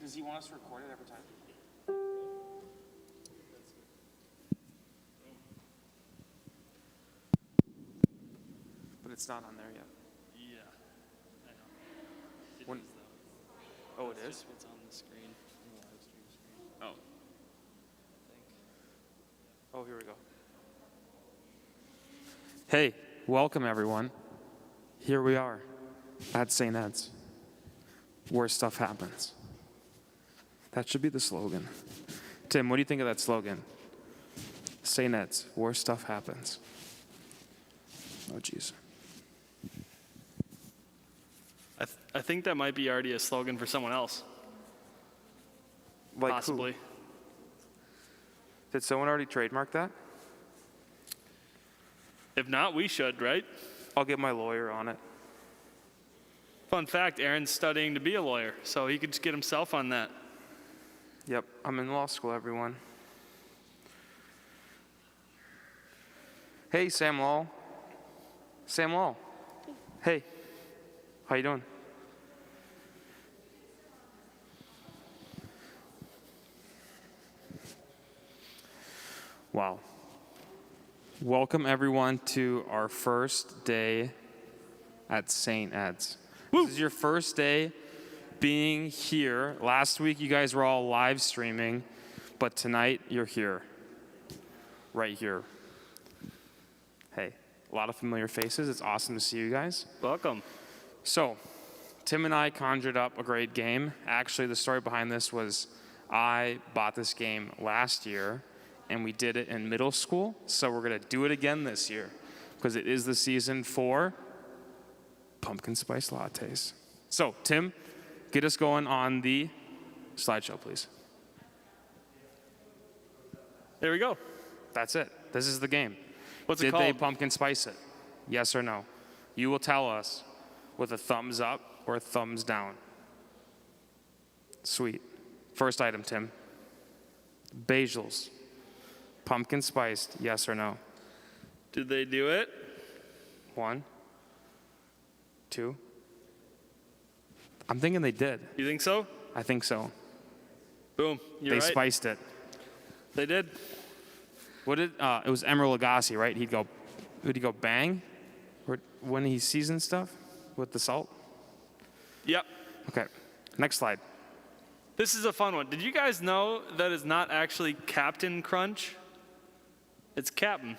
Does he want us to record it every time? But it's not on there yet. Yeah, I know. It When, is, though. oh, it That's is? just what's on the screen, on the live stream screen, Oh. I think. Oh, here we go. Hey, welcome everyone. Here we are at St. Ed's, where stuff happens. That should be the slogan. Tim, what do you think of that slogan? St. Ed's, where stuff happens. Oh, jeez. I think that might be already a slogan for someone else. Like Possibly. who? Did someone already trademark that? If not, we should, right? I'll get my lawyer on it. Fun fact, Aaron's studying to be a lawyer, so he could just get himself on that. Yep, I'm in law school, everyone. Hey, Sam Law. Sam Law. Hey, how you doing? Wow. Welcome, everyone, to our first day at St. Ed's. Woo! This is your first day being here. Last week, you guys were all live streaming, but tonight, you're here. Right here. Hey, a lot of familiar faces. It's awesome to see you guys. Welcome. So, Tim and I conjured up a great game. Actually, the story behind this was I bought this game last year, and we did it in middle school. So we're going to do it again this year because it is the season for pumpkin spice lattes. So, Tim, get us going on the slideshow, please. There we go. That's it. This is the game. What's it Did they called? pumpkin spice it? Yes or no? You will tell us with a thumbs up or a thumbs down. Sweet. First item, Tim. Basil's. Pumpkin spiced, yes or no? Did they do it? 1, 2. I'm thinking they did. You think so? I think so. Boom. You're They right. spiced it. They did. What did, it was Emeril Lagasse, right? Would he go bang? Or when he seasoned stuff with the salt? Yep. Okay, next slide. This is a fun one. Did you guys know that it's not actually Captain Crunch? It's Captain.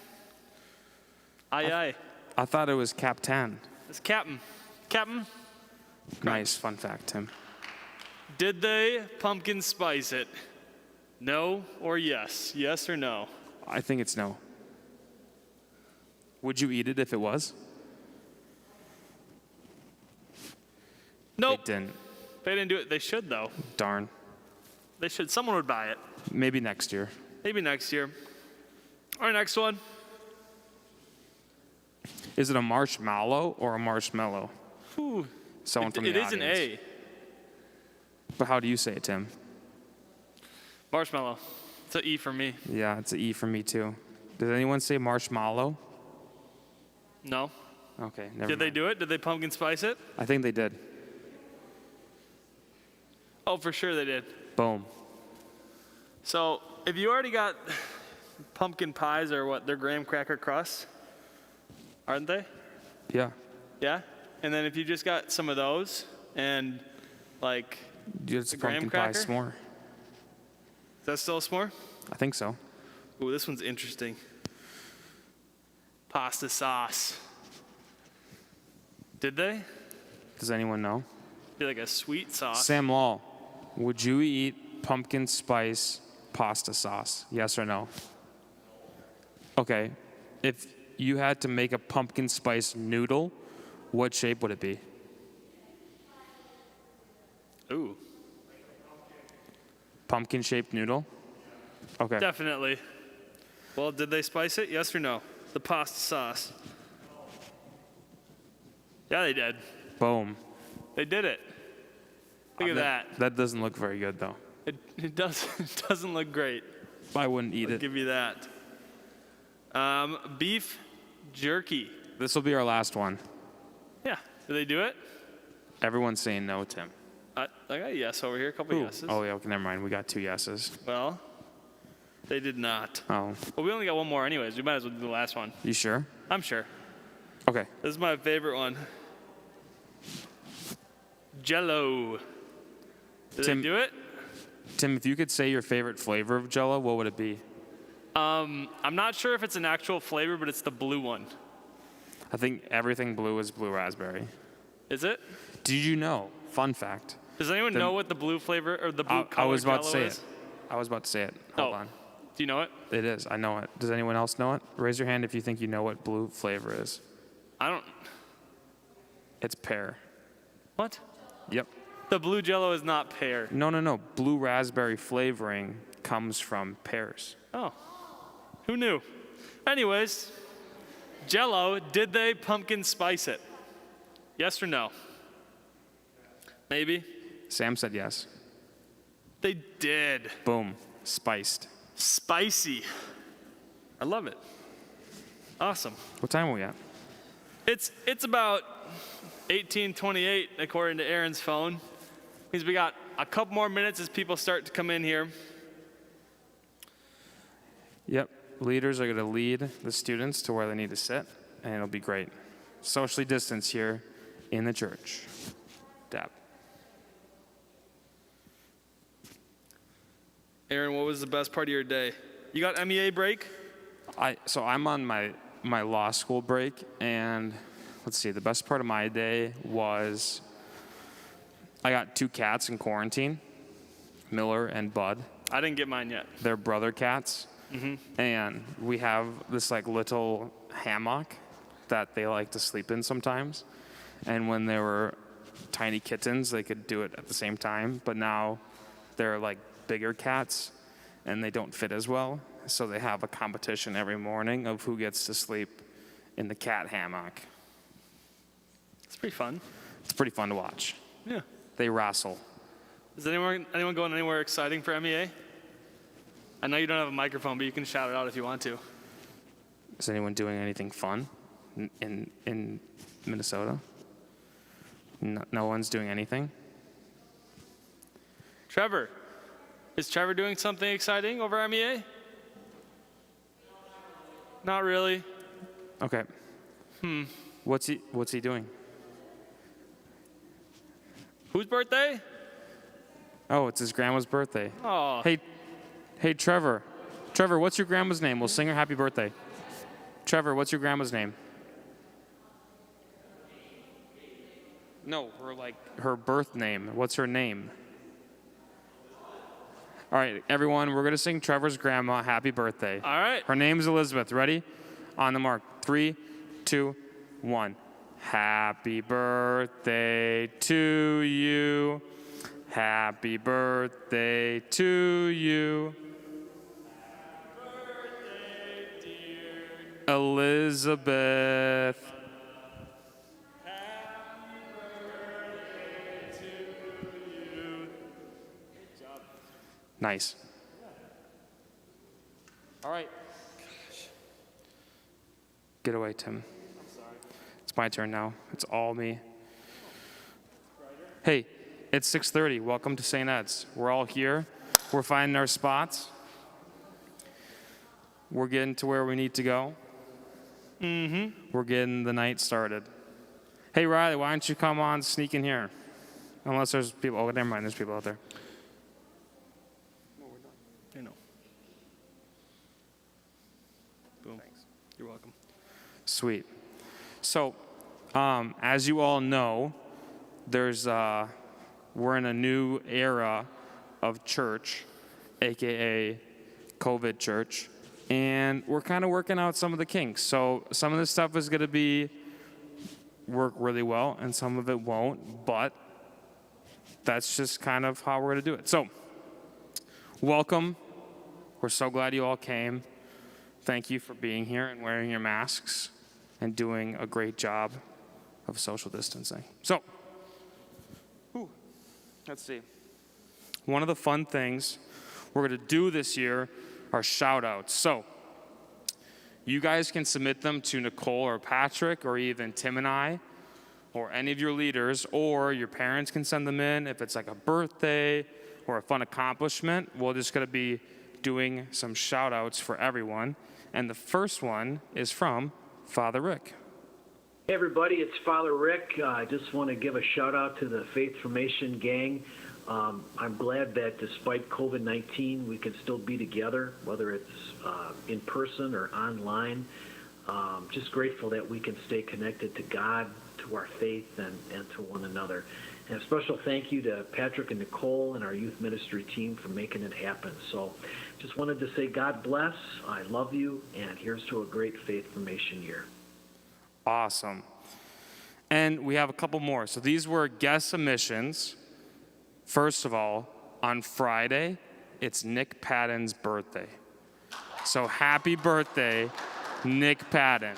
Aye. I thought it was Captain. It's Captain. Captain. Nice, fun fact, Tim. Did they pumpkin spice it? No or yes? Yes or no? I think it's no. Would you eat it if it was? Nope. They didn't. They didn't do it. They should, though. Darn. They should. Someone would buy it. Maybe next year. Maybe next year. All right, next one. Is it a marshmallow or a marshmallow? Ooh. Someone from the It is an audience. A. But how do you say it, Tim? Marshmallow. It's an E for me. Yeah, it's an E for me too. Did anyone say marshmallow? No. Okay, never Did they mind. do it? Did they pumpkin spice it? I think they did. Oh, for sure they did. Boom. So if you already got pumpkin pies or what, they're graham cracker crusts, aren't they? Yeah. Yeah? And then if you just got some of those and like, It's The pumpkin graham pie cracker? s'more. is that still a s'more? I think so. Ooh, this one's interesting. Pasta sauce. Did they? Does anyone know? Be like a sweet sauce. Sam Law, would you eat pumpkin spice pasta sauce? Yes or no? Okay. If you had to make a pumpkin spice noodle, what shape would it be? Ooh, Pumpkin shaped noodle? Okay. definitely. Well, did they spice it? Yes or no? The pasta sauce. Yeah, they did. Boom. They did it. Look at that. That doesn't look very good though. It doesn't look great. I wouldn't eat I'll it. give you that. Beef jerky. This will be our last one. Yeah. Did they do it? Everyone's saying no, Tim. I got a yes over here, a couple Ooh. yeses. Oh, yeah, okay, never mind. We got 2 yeses. Well, they did not. Oh, Well, we only got one more anyways. We might as well do the last one. you sure? I'm sure. Okay. This is my favorite one. Jell-O. Did Tim- they do it? Tim, if you could say your favorite flavor of Jell-O, what would it be? I'm not sure if it's an actual flavor, but it's the blue one. I think everything blue is blue raspberry. Is it? Did you know? Fun fact. Does anyone know what the blue flavor or the blue I color was about to Jell-O say is? it. I was about to say it. Hold on. Do you know it? It is. I know it. Does anyone else know it? Raise your hand if you think you know what blue flavor is. I don't. It's pear. What? Yep. The blue Jell-O is not pear. No. Blue raspberry flavoring comes from pears. Oh. Who knew? Anyways, Jell-O, did they pumpkin spice it? Yes or no? Maybe? Sam said yes. They did. Boom. Spiced. Spicy. I love it. Awesome. What time are we at? It's about 18:28 according to Aaron's phone. Means we got a couple more minutes as people start to come in here. Yep. Leaders are going to lead the students to where they need to sit, and it'll be great. Socially distance here in the church. Dab. Aaron, what was the best part of your day? You got MEA break? So I'm on my law school break, and let's see, the best part of my day was I got 2 cats in quarantine, Miller and Bud. I didn't get mine yet. They're brother cats. And we have this like little hammock that they like to sleep in sometimes. And when they were tiny kittens, they could do it at the same time. But now they're like bigger cats and they don't fit as well. So they have a competition every morning of who gets to sleep in the cat hammock. It's pretty fun. It's pretty fun to watch. Yeah. They wrestle. Is anyone going anywhere exciting for MEA? I know you don't have a microphone, but you can shout it out if you want to. Is anyone doing anything fun in Minnesota? No one's doing anything? Trevor. Is Trevor doing something exciting over MEA? Not really. Okay. What's he doing? Whose birthday? Oh, it's his grandma's birthday. Oh. Hey, Trevor. Trevor, what's your grandma's name? We'll sing her happy birthday. Trevor, what's your grandma's name? No, her birth name. What's her name? All right, everyone, we're going to sing Trevor's grandma happy birthday. All right. Her name's Elizabeth. Ready? On the mark. 3, 2, 1. Happy birthday to you. Happy birthday to you. Elizabeth. Nice. All right. Get away, Tim. I'm sorry. It's my turn now. It's all me. Hey, it's 6:30. Welcome to St. Ed's. We're all here. We're finding our spots. We're getting to where we need to go. We're getting the night started. Hey, Riley, why don't you come on, sneak in here? Unless there's people. Oh, never mind. There's people out there. No, we're done. I know. Boom. Thanks. You're welcome. Sweet. So, as you all know, we're in a new era of church, aka COVID church, and we're kind of working out some of the kinks. So some of this stuff is going to work really well, and some of it won't. But that's just kind of how we're going to do it. So, welcome. We're so glad you all came. Thank you for being here and wearing your masks and doing a great job of social distancing. So, let's see. One of the fun things we're going to do this year are shout outs. So, you guys can submit them to Nicole or Patrick or even Tim and I or any of your leaders, or your parents can send them in if it's like a birthday or a fun accomplishment. We're just going to be doing some shout outs for everyone. And the first one is from Father Rick. Hey everybody, it's Father Rick. I just want to give a shout out to the Faith Formation gang. I'm glad that despite COVID-19, we can still be together, whether it's in person or online. Just grateful that we can stay connected to God, to our faith, and to one another. And a special thank you to Patrick and Nicole and our youth ministry team for making it happen. So just wanted to say God bless, I love you, and here's to a great Faith Formation year. Awesome. And we have a couple more. So these were guest submissions. First of all, on Friday, it's Nick Patton's birthday. So happy birthday, Nick Patton.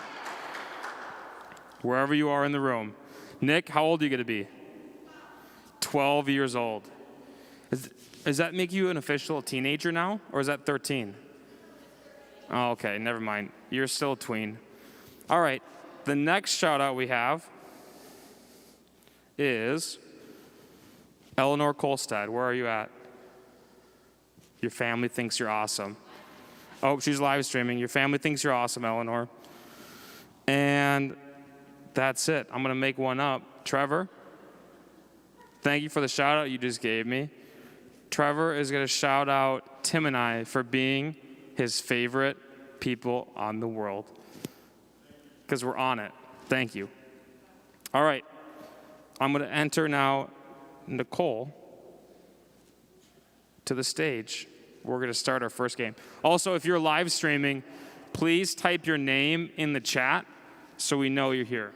Wherever you are in the room. Nick, how old are you going to be? 12 years old. Does that make you an official teenager now, or is that 13? Oh, okay, never mind. You're still a tween. All right, the next shout out we have is Eleanor Kolstad. Where are you at? Your family thinks you're awesome. Oh, she's live streaming. Your family thinks you're awesome, Eleanor. And that's it. I'm going to make one up. Trevor, thank you for the shout out you just gave me. Trevor is going to shout out Tim and I for being his favorite people on the world. Because we're on it. Thank you. All right. I'm going to enter now Nicole to the stage. We're going to start our first game. Also, if you're live streaming, please type your name in the chat so we know you're here.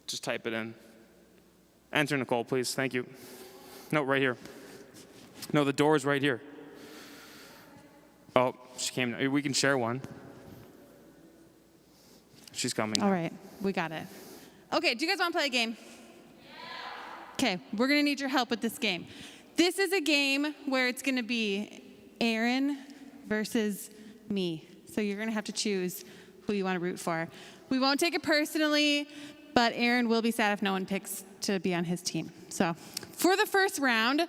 Just type it in. Enter Nicole, please. Thank you. No, right here. No, the door is right here. Oh, she came. We can share one. She's coming. All right, we got it. Okay, do you guys want to play a game? Okay, we're going to need your help with this game. This is a game where it's going to be Aaron versus me. So you're going to have to choose who you want to root for. We won't take it personally, but Aaron will be sad if no one picks to be on his team. So for the first round,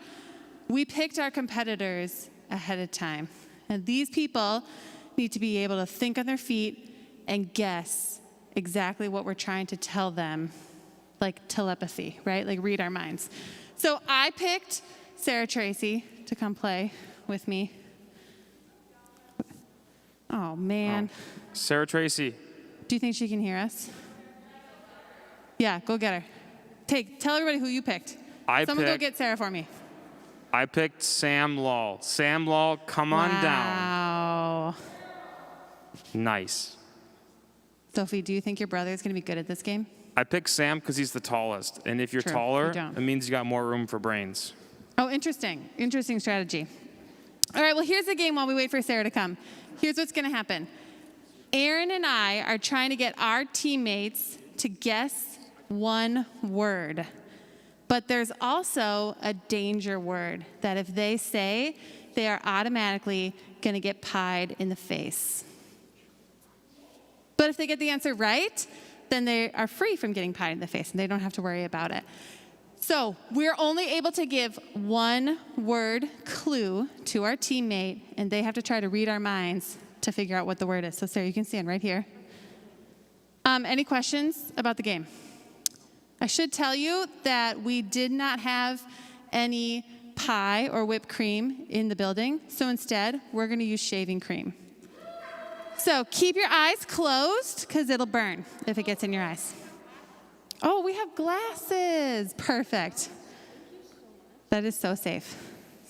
we picked our competitors ahead of time. And these people need to be able to think on their feet and guess exactly what we're trying to tell them, like telepathy, right? Like read our minds. So I picked Sarah Tracy to come play with me. Oh, man. Oh. Sarah Tracy. Do you think she can hear us? Yeah, go get her. Tell everybody who you picked. Someone go get Sarah for me. I picked Sam Law. Sam Law, come on down. Wow. Nice. Sophie, do you think your brother is going to be good at this game? I picked Sam because he's the tallest. And if you're True, taller, you don't. it means you got more room for brains. Oh, interesting. Interesting strategy. All right, well, here's the game while we wait for Sarah to come. Here's what's going to happen. Aaron and I are trying to get our teammates to guess one word. But there's also a danger word that if they say, they are automatically going to get pied in the face. But if they get the answer right, then they are free from getting pied in the face and they don't have to worry about it. So we're only able to give one word clue to our teammate, and they have to try to read our minds to figure out what the word is. So Sarah, you can stand right here. Any questions about the game? I should tell you that we did not have any pie or whipped cream in the building, so instead we're going to use shaving cream. So keep your eyes closed because it'll burn if it gets in your eyes. Oh, we have glasses. Perfect. That is so safe.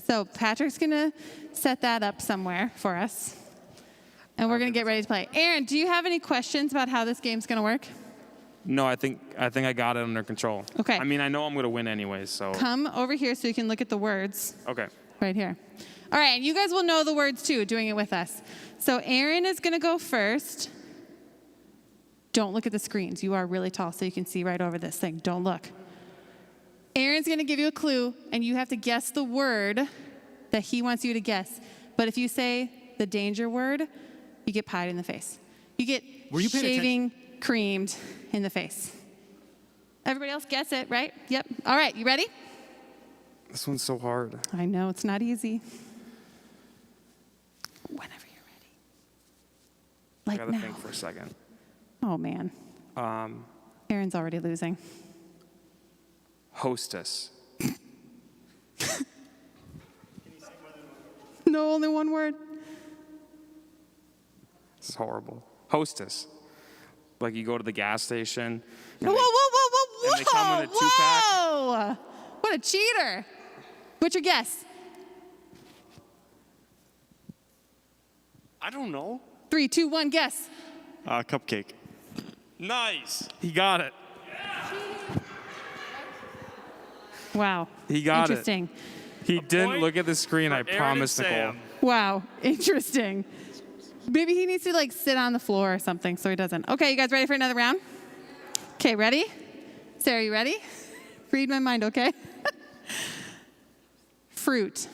So Patrick's going to set that up somewhere for us. And we're going to get ready to play. Aaron, do you have any questions about how this game's going to work? No, I think I got it under control. Okay. I mean, I know I'm going to win anyways, so. Come over here so you can look at the words. Okay. Right here. All right, and you guys will know the words too, doing it with us. So Aaron is going to go first. Don't look at the screens. You are really tall, so you can see right over this thing. Don't look. Aaron's going to give you a clue, and you have to guess the word that he wants you to guess. But if you say the danger word, you get pied in the face. You get shaving creamed in the face. Everybody else gets it, right? Yep. All right, you ready? This one's so hard. I know, it's not easy. Whenever you're ready. I Like gotta now. think for a second. Oh, man. Aaron's already losing. Hostess. No, only one word. This is horrible. Hostess. Like you go to the gas station. Whoa, whoa, whoa, whoa, and they come in a two-pack? whoa! What a cheater. What's your guess? I don't know. 3, 2, 1, guess. Cupcake. Nice. He got it. Wow. He got it. Interesting. He didn't point look at the screen, I for Aaron promise, and Nicole. Sam. Wow. Interesting. Maybe he needs to like sit on the floor or something so he doesn't. Okay, you guys ready for another round? Okay, ready? Sarah, you ready? Read my mind, okay? Fruit.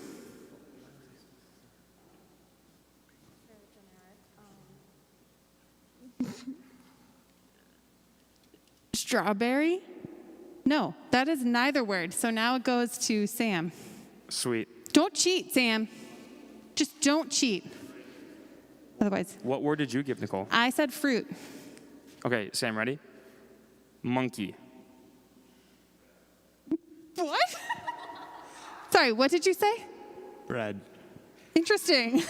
Strawberry? No, that is neither word. So now it goes to Sam. Sweet. Don't cheat, Sam. Just don't cheat. Otherwise, What word did you give, Nicole? I said fruit. Okay, Sam, ready? Monkey. What? Sorry, what did you say? Bread. Interesting.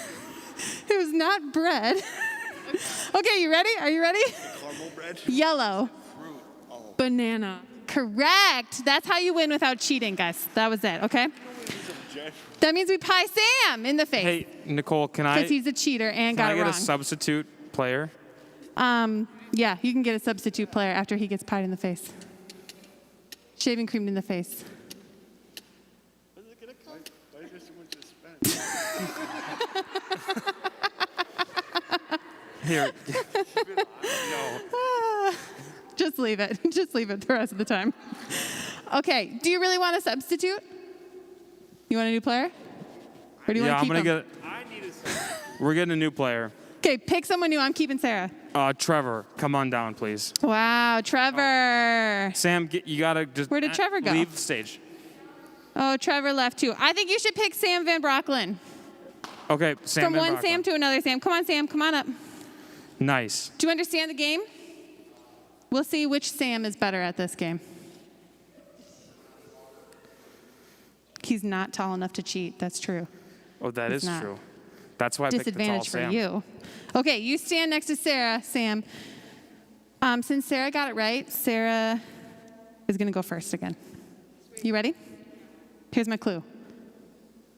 It was not bread. Okay, you ready? Are you ready? Caramel bread. Yellow. Banana. Correct. That's how you win without cheating, guys. That was it, okay? That means we pie Sam in the face. Hey, Nicole, can Because I he's a cheater and can got I it get wrong. a substitute player? Yeah, you can get a substitute player after he gets pied in the face. Shaving cream in the face. Here. Just leave it. Just leave it the rest of the time. Okay, do you really want a substitute? You want a new player? Or do you Yeah, want I'm to keep gonna him? get. We're getting a new player. Okay, pick someone new. I'm keeping Sarah. Trevor, come on down, please. Wow, Trevor. Sam, you gotta just. Where did Trevor go? Leave the stage. Oh, Trevor left too. I think you should pick Sam Van Brocklin. Okay, Sam. From Van one Brocklin. Sam to another Sam. Come on, Sam. Come on up. Nice. Do you understand the game? We'll see which Sam is better at this game. He's not tall enough to cheat. That's true. Oh, that It's is not. true. That's why I picked the tall Disadvantage for Sam. you. Okay, you stand next to Sarah, Sam. Since Sarah got it right, Sarah is going to go first again. You ready? Here's my clue.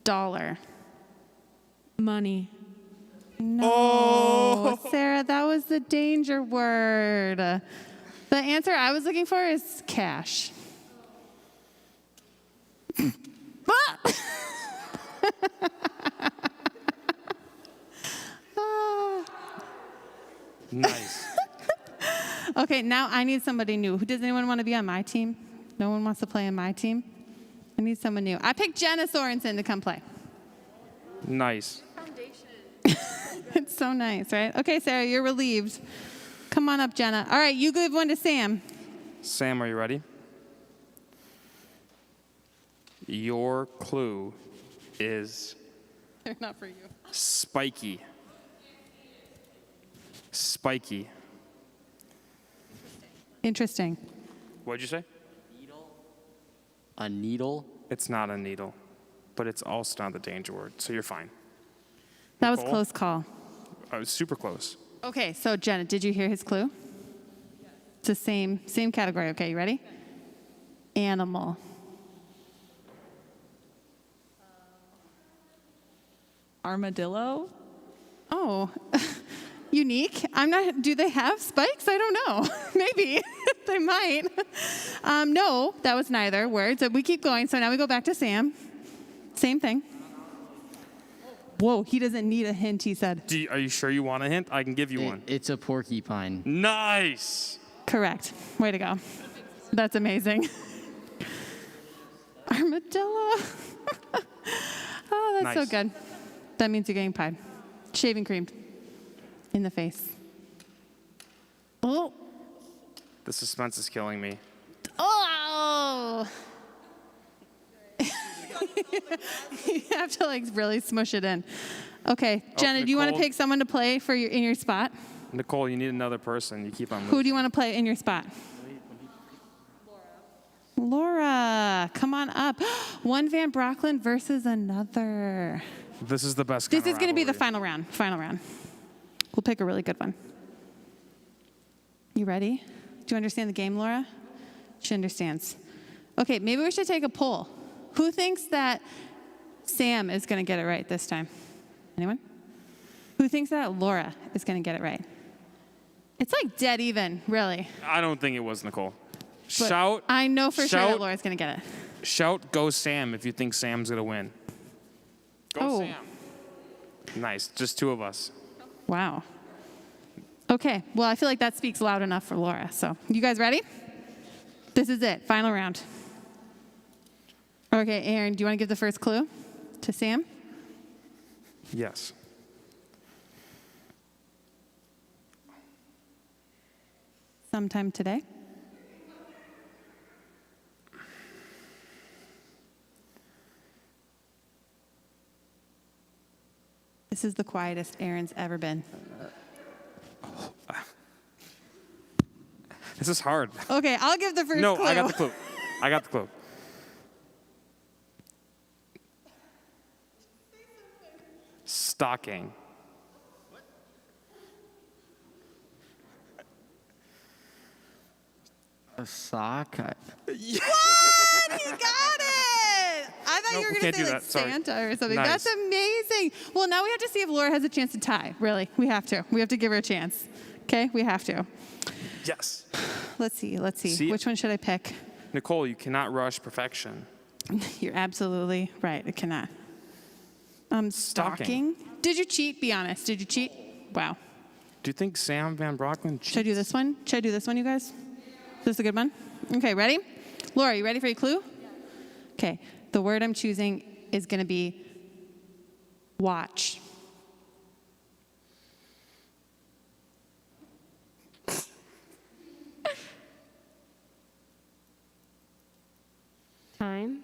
Dollar. Money. No, Sarah, that was the danger word. The answer I was looking for is cash. Ah! Nice. Okay, now I need somebody new. Does anyone want to be on my team? No one wants to play on my team? I need someone new. I picked Jenna Sorensen to come play. Nice. It's so nice, right? Okay, Sarah, you're relieved. Come on up, Jenna. All right, you give one to Sam. Sam, are you ready? Your clue is They're not for you. spiky. Spiky. Interesting. What'd you say? A needle? It's not a needle, but it's also not the danger word, so you're fine. That was Nicole? close call. I was super close. Okay, so Jenna, did you hear his clue? It's the same category. Okay, you ready? Animal. Armadillo. Oh, unique. I'm not. Do they have spikes? I don't know. Maybe they might. No, that was neither word. So we keep going. So now we go back to Sam. Same thing. Whoa, he doesn't need a hint. He said. Are you sure you want a hint? I can give you one. It's a porcupine. Nice. Correct. Way to go. That's amazing. Armadillo. Oh, that's so Nice. good. That means you're getting pied. Shaving cream in the face. Oh, The suspense is killing me. oh, Oh. You have to like really smush it in. Okay, Jenna, do you want to Nicole. pick someone to play for in your spot? Nicole, you need another person. You keep on Who do you want to play in your spot? Laura, come on up. One Van Brocklin versus another. This is the best. This kind is of going to be the rivalry. final round. Final round. We'll pick a really good one. You ready? Do you understand the game, Laura? She understands. Okay, maybe we should take a poll. Who thinks that Sam is going to get it right this time? Anyone? Who thinks that Laura is going to get it right? It's like dead even, really. I don't think it was Nicole. But Shout! I know for sure that shout- Laura's going to get it. Shout! Go Sam! If you think Sam's gonna win. Go Oh. Sam! Nice. Just two of us. Wow. Okay, well, I feel like that speaks loud enough for Laura. So, you guys ready? This is it, final round. Okay, Aaron, do you want to give the first clue to Sam? Yes. Sometime today? This is the quietest Aaron's ever been. This is hard. Okay, I'll give the first No, clue. I got the clue. I got the clue. Stocking. A sock? What? He got it! I thought Nope, you were we going can't to do say like that. Sorry. Santa or something. Nice. That's amazing. Well, now we have to see if Laura has a chance to tie. Really, we have to. We have to give her a chance. Okay, we have to. Yes. Let's see. Let's see. See? Which one should I pick? Nicole, you cannot rush perfection. You're absolutely right. It cannot. Stalking. Did you cheat? Be honest. Did you cheat? Wow. Do you think Sam Van Brocklin Should I do this one? Should I do this one, you guys? Is this a good one? Okay, ready? Laura, you ready for your clue? Okay. The word I'm choosing is going to be watch. Time.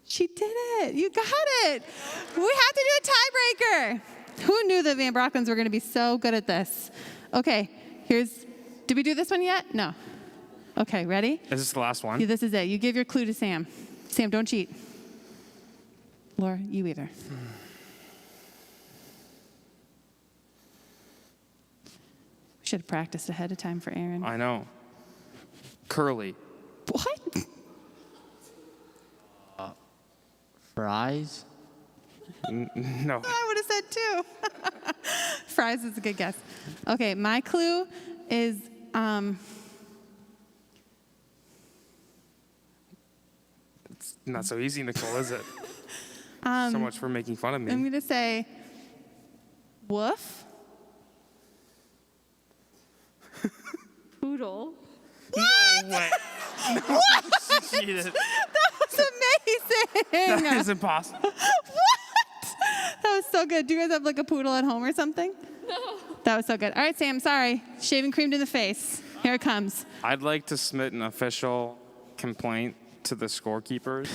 She did it. You got it. We have to do a tiebreaker. Who knew the Van Brocklins were going to be so good at this? Okay, did we do this one yet? No. Okay, ready? Is this the last one? Yeah, this is it. You give your clue to Sam. Sam, don't cheat. Laura, you either. We should have practiced ahead of time for Aaron. I know. Curly. What? Fries? No. I would have said two. Fries is a good guess. Okay, my clue is It's not so easy, Nicole, is it? So much for making fun of me. I'm going to say woof. Poodle. No way. No, she cheated. That was amazing. That is impossible. What? That was so good. Do you guys have like a poodle at home or something? No. That was so good. All right, Sam, sorry. Shaving cream to the face. Here it comes. I'd like to submit an official complaint to the scorekeepers.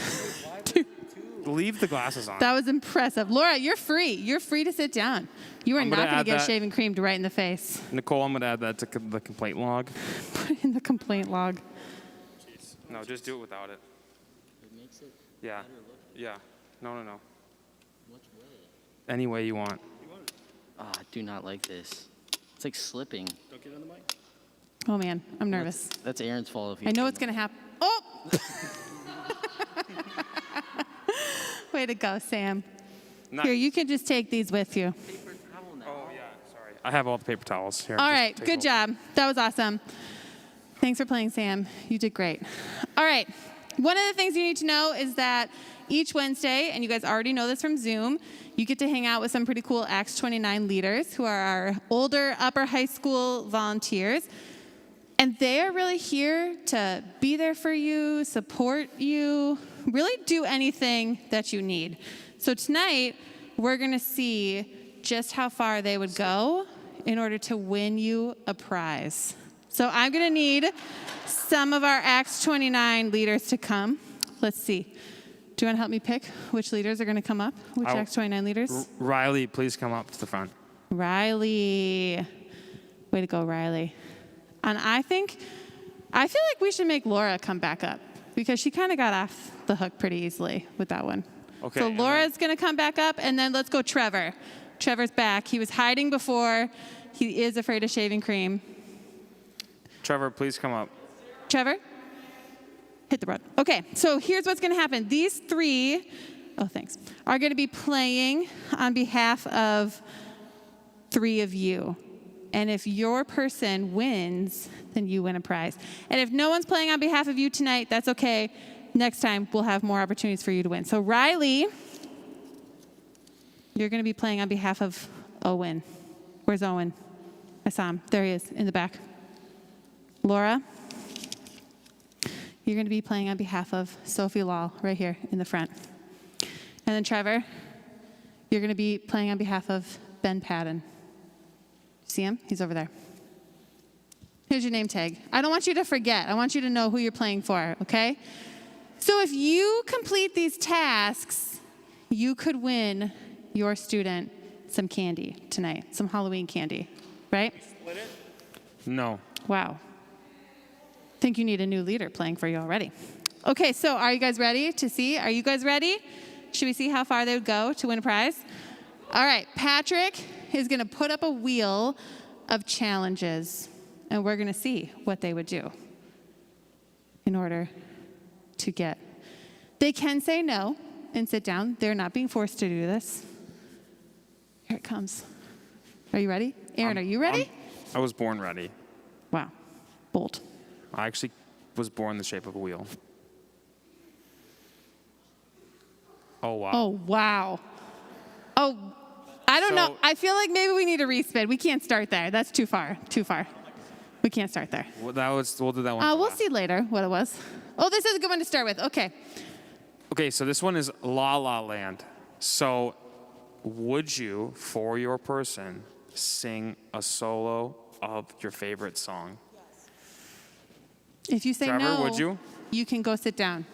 Leave the glasses on. That was impressive. Laura, you're free. You're free to sit down. You are I'm not gonna going to add get that- shaving cream right in the face. Nicole, I'm going to add that to the complaint log. Put it in the complaint log. No, just do it without it. It makes it Yeah. Yeah. No. which way? Any way you want. Ah, I do not like this. It's like slipping. Oh, man. I'm nervous. That's Aaron's fault if you I know it's going to happen. Oh! Way to go, Sam. Nice. Here, you can just take these with you. Oh, yeah. Sorry. I have all the paper towels here. All just right, take good a look. job. That was awesome. Thanks for playing, Sam. You did great. All right, one of the things you need to know is that each Wednesday, and you guys already know this from Zoom, you get to hang out with some pretty cool Acts 29 leaders who are our older upper high school volunteers. And they are really here to be there for you, support you, really do anything that you need. So tonight, we're going to see just how far they would go in order to win you a prize. So I'm going to need some of our Acts 29 leaders to come. Let's see. Do you want to help me pick which leaders are going to come up? Which Acts 29 leaders? Riley, please come up to the front. Riley. Way to go, Riley. And I feel like we should make Laura come back up because she kind of got off the hook pretty easily with that one. Okay. So Laura's going to come back up, and then let's go Trevor. Trevor's back. He was hiding before. He is afraid of shaving cream. Trevor, please come up. Trevor? Hit the road. Okay, so here's what's going to happen. These three, are going to be playing on behalf of 3 of you. And if your person wins, then you win a prize. And if no one's playing on behalf of you tonight, that's okay. Next time, we'll have more opportunities for you to win. So Riley, you're going to be playing on behalf of Owen. Where's Owen? I saw him. There he is, in the back. Laura, you're going to be playing on behalf of Sophie Law, right here in the front. And then Trevor, you're going to be playing on behalf of Ben Patton. See him? He's over there. Here's your name tag. I don't want you to forget. I want you to know who you're playing for, okay? So if you complete these tasks, you could win your student some candy tonight, some Halloween candy, right? No. Wow. Think you need a new leader playing for you already. Okay, so are you guys ready to see? Are you guys ready? Should we see how far they would go to win a prize? All right, Patrick is going to put up a wheel of challenges, and we're going to see what they would do in order to get. They can say no and sit down. They're not being forced to do this. Here it comes. Are you ready? Aaron, are you ready? I was born ready. Wow, bold. I actually was born the shape of a wheel. Oh, wow. Oh, wow. Oh, I don't know. I feel like maybe we need a respin. We can't start there. That's too far. Too far. We can't start there. Well, we'll do that one. for We'll last. see later what it was. Oh, this is a good one to start with. Okay. Okay, so this one is La La Land. So, would you, for your person, sing a solo of your favorite song? If you say Trevor, no, would you? You can go sit down.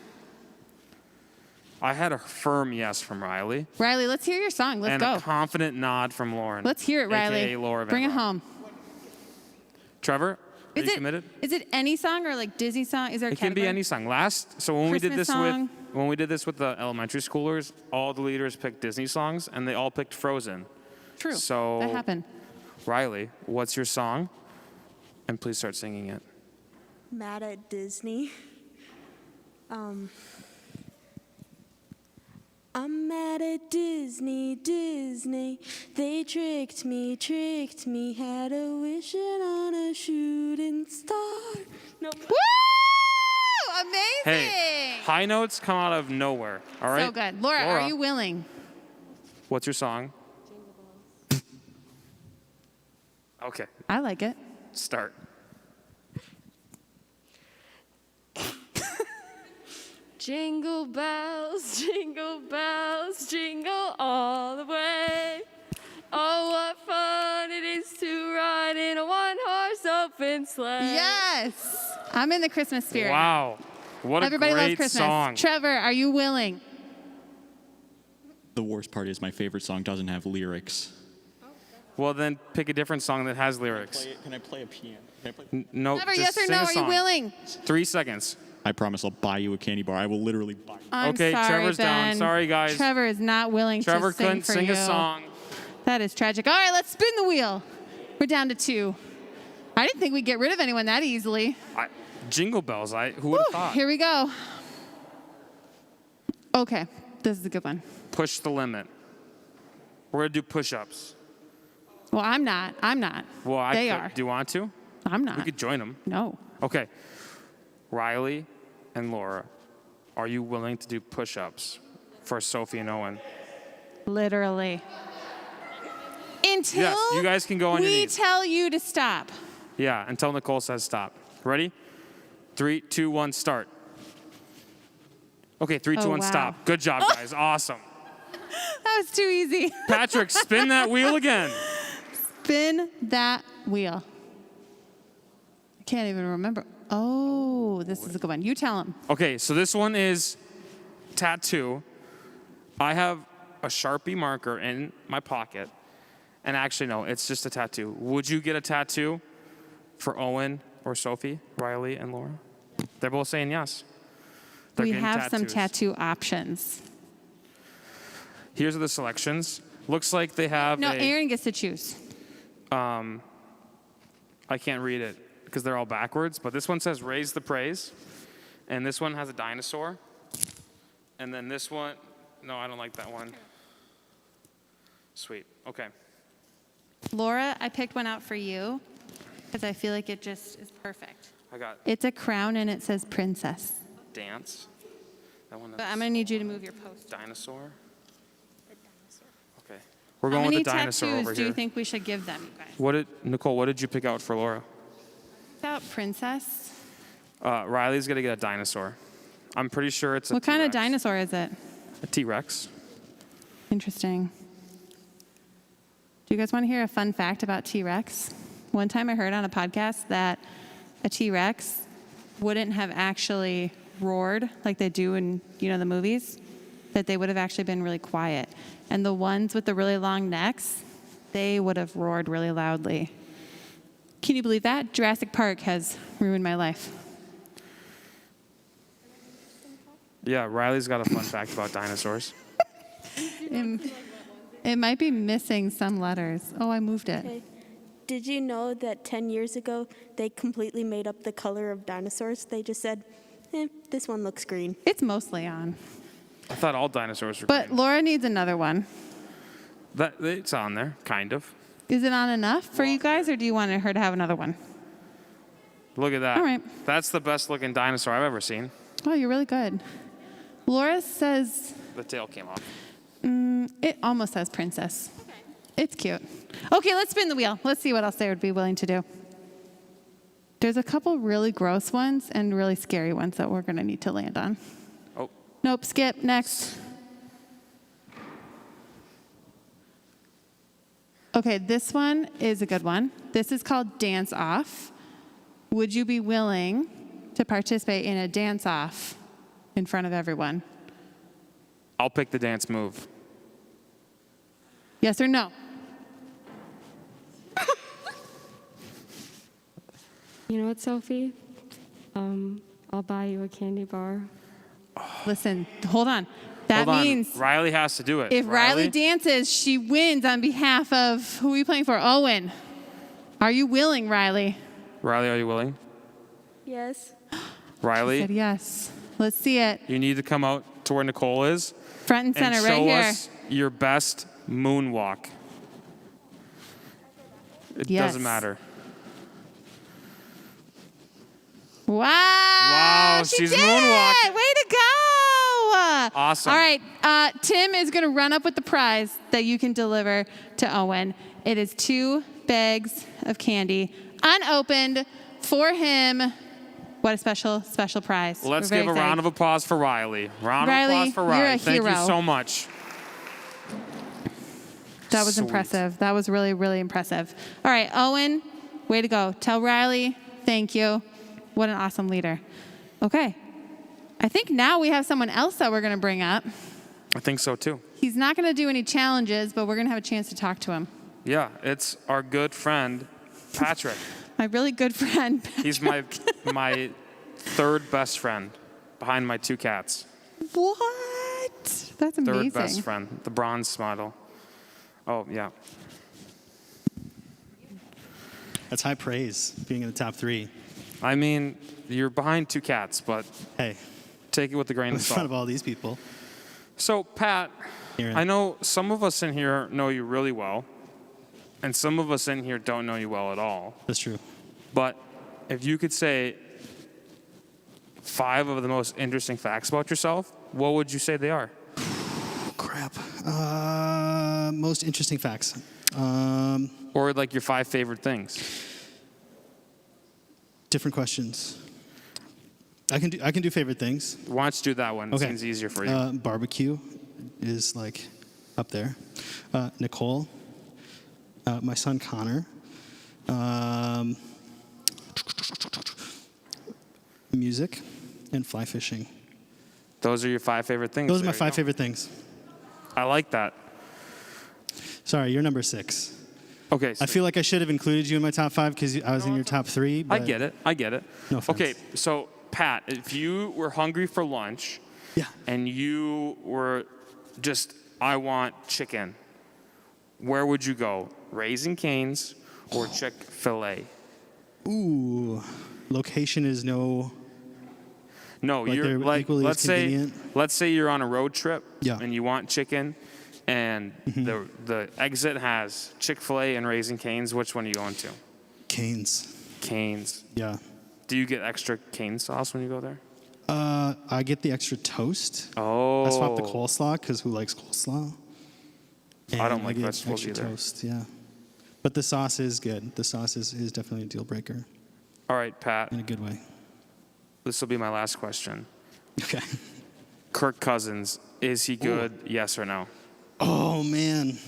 I had a firm yes from Riley. Riley, let's hear your song. Let's and go. a confident nod from Lauren. Let's hear it, Riley. AKA Laura Van Bring it Rock. home. Trevor, are you committed? Is it any song or like Disney song? Is there a It can be category? any song. So when we did Christmas this song. with the elementary schoolers, all the leaders picked Disney songs and they all picked Frozen. True. So that happened. Riley, what's your song? And please start singing it. Mad at Disney. I'm mad at Disney, Disney. They tricked me, had a wishing on a shooting star. Nope. Woo! Amazing. Hey, high notes come out of nowhere. All right. So good. Laura, are you willing? What's your song? Okay, I like it. start. Jingle bells, jingle all the way. Oh, what fun it is to ride in a one-horse open sleigh. Yes. I'm in the Christmas spirit. Wow, what Everybody a loves great Christmas. song. Trevor, are you willing? The worst part is my favorite song doesn't have lyrics. Well, then pick a different song that has lyrics. Can I play a piano? Can I play? No, Trevor, just yes or sing no? a Are you song. willing? 3 seconds. I promise I'll buy you a candy bar. I will literally buy you. I'm Okay, sorry, Trevor's down. Ben. Sorry, guys. Trevor is not willing Trevor to sing couldn't for sing you. a song. That is tragic. All right, let's spin the wheel. We're down to 2. I didn't think we'd get rid of anyone that easily. Jingle bells. Who would have thought? Here we go. Okay, this is a good one. Push the limit. We're gonna do push-ups. Well, I'm not. Well, They are. Do you want to? I'm We not. could join them. No. Okay. Riley and Laura, are you willing to do push-ups for Sophie and Owen? Literally. Until Yes, you guys can go on your we knees. tell you to stop. Yeah, until Nicole says stop. Ready? 3, 2, 1, start. Okay, 3, 2, 1, wow. stop. Good job, guys. Awesome. That was too easy. Patrick, spin that wheel again. Spin that wheel. I can't even remember. Oh, this is a good one. You tell him. Okay, so this one is tattoo. I have a Sharpie marker in my pocket. And actually, no, it's just a tattoo. Would you get a tattoo for Owen or Sophie, Riley, and Laura? They're both saying yes. They're We getting have some tattoos. tattoo options. Here's the selections. Looks like they have No, a... Aaron gets to choose. I can't read it because they're all backwards, but this one says raise the praise. And this one has a dinosaur. And then this one, no, I don't like that one. Sweet, okay. Laura, I picked one out for you because I feel like it just is perfect. I got It's a crown and it says princess. dance. That one But has I'm going to need you to move your post. dinosaur. Okay. We're How going many with the dinosaur tattoos over do you here. think we should give them, you guys? Nicole, what did you pick out for Laura? About princess. Riley's going to get a dinosaur. I'm pretty sure it's a What kind of T-Rex. dinosaur is it? A T-Rex. Interesting. Do you guys want to hear a fun fact about T-Rex? One time I heard on a podcast that a T-Rex wouldn't have actually roared like they do in, the movies, that they would have actually been really quiet. And the ones with the really long necks, they would have roared really loudly. Can you believe that? Jurassic Park has ruined my life. Yeah, Riley's got a fun fact about dinosaurs. It might be missing some letters. Oh, I moved it. Okay. Did you know that 10 years ago they completely made up the color of dinosaurs? They just said, this one looks green. It's mostly on. I thought all dinosaurs were But green. Laura needs another one. It's on there, kind of. Is it on enough for you guys, or do you want her to have another one? Look at that. All right. That's the best looking dinosaur I've ever seen. Oh, you're really good. Laura says The tail came off. it almost says princess. It's cute. Okay, let's spin the wheel. Let's see what else they would be willing to do. There's a couple really gross ones and really scary ones that we're going to need to land on. Oh, Nope, skip. Next. Okay, this one is a good one. This is called Dance Off. Would you be willing to participate in a dance off in front of everyone? I'll pick the dance move. Yes or no? You know what, Sophie? I'll buy you a candy bar. Listen, hold on. That Hold on. means Riley has to do it. if Riley dances, she wins on behalf of who are we playing for? Owen. Are you willing, Riley? Riley, are you willing? Yes. Riley, Said yes. Let's see it. you need to come out to where Nicole is Front and and center, show right here. us your best moonwalk. It Yes. doesn't matter. Wow. Wow, she she's did moonwalking. it. Way to go. Awesome. All right. Tim is going to run up with the prize that you can deliver to Owen. It is 2 bags of candy, unopened, for him. What a special, special prize. Let's We're very give a round of excited. applause for Riley. Round Riley, of applause for you're Riley. a Thank you hero. so much. That was Sweet. impressive. That was really, really impressive. All right, Owen, way to go. Tell Riley, thank you. What an awesome leader. Okay. I think now we have someone else that we're going to bring up. I think so too. He's not going to do any challenges, but we're going to have a chance to talk to him. Yeah, it's our good friend, Patrick. My really good friend. He's my third best friend behind my 2 cats. What? That's amazing. Third best friend, the bronze model. Oh, yeah. That's high praise, being in the top 3. I mean, you're behind 2 cats, but Hey, take it with a grain in of front of salt. all these people. So, Pat, Aaron. I know some of us in here know you really well, and some of us in here don't know you well at all. That's true. But if you could say 5 of the most interesting facts about yourself, what would you say they are? Crap. Most interesting facts. Or like your 5 favorite things? Different questions. I can do favorite things. Why don't you do that one? It Okay. seems easier for you. Barbecue is like up there. Nicole. My son Connor. music, and fly fishing. Those are your 5 favorite things. Those are my There you 5 go. favorite things. I like that. Sorry, you're number 6. Okay. I feel like I should have included you in my top 5 because I was in your top 3. I But get it. I get it. No offense. Okay, so Pat, if you were hungry for lunch Yeah. and you were just, I want chicken, where would you go? Raising Cane's or Chick-fil-A? Ooh, location is no. No, Like you're they're like equally as convenient? let's say you're on a road trip Yeah. and you want chicken and the exit has Chick-fil-A and Raising Cane's. Which one are you going to? Canes. Cane's. Yeah. Do you get extra cane sauce when you go there? I get the extra toast. Oh. I swap the coleslaw because who likes coleslaw? I don't And like get vegetables extra either. toast, yeah. But the sauce is good. The sauce is definitely a deal breaker All right, Pat. in a good way. This will be my last question. Okay. Kirk Cousins, is he good? Yes or no? Oh man,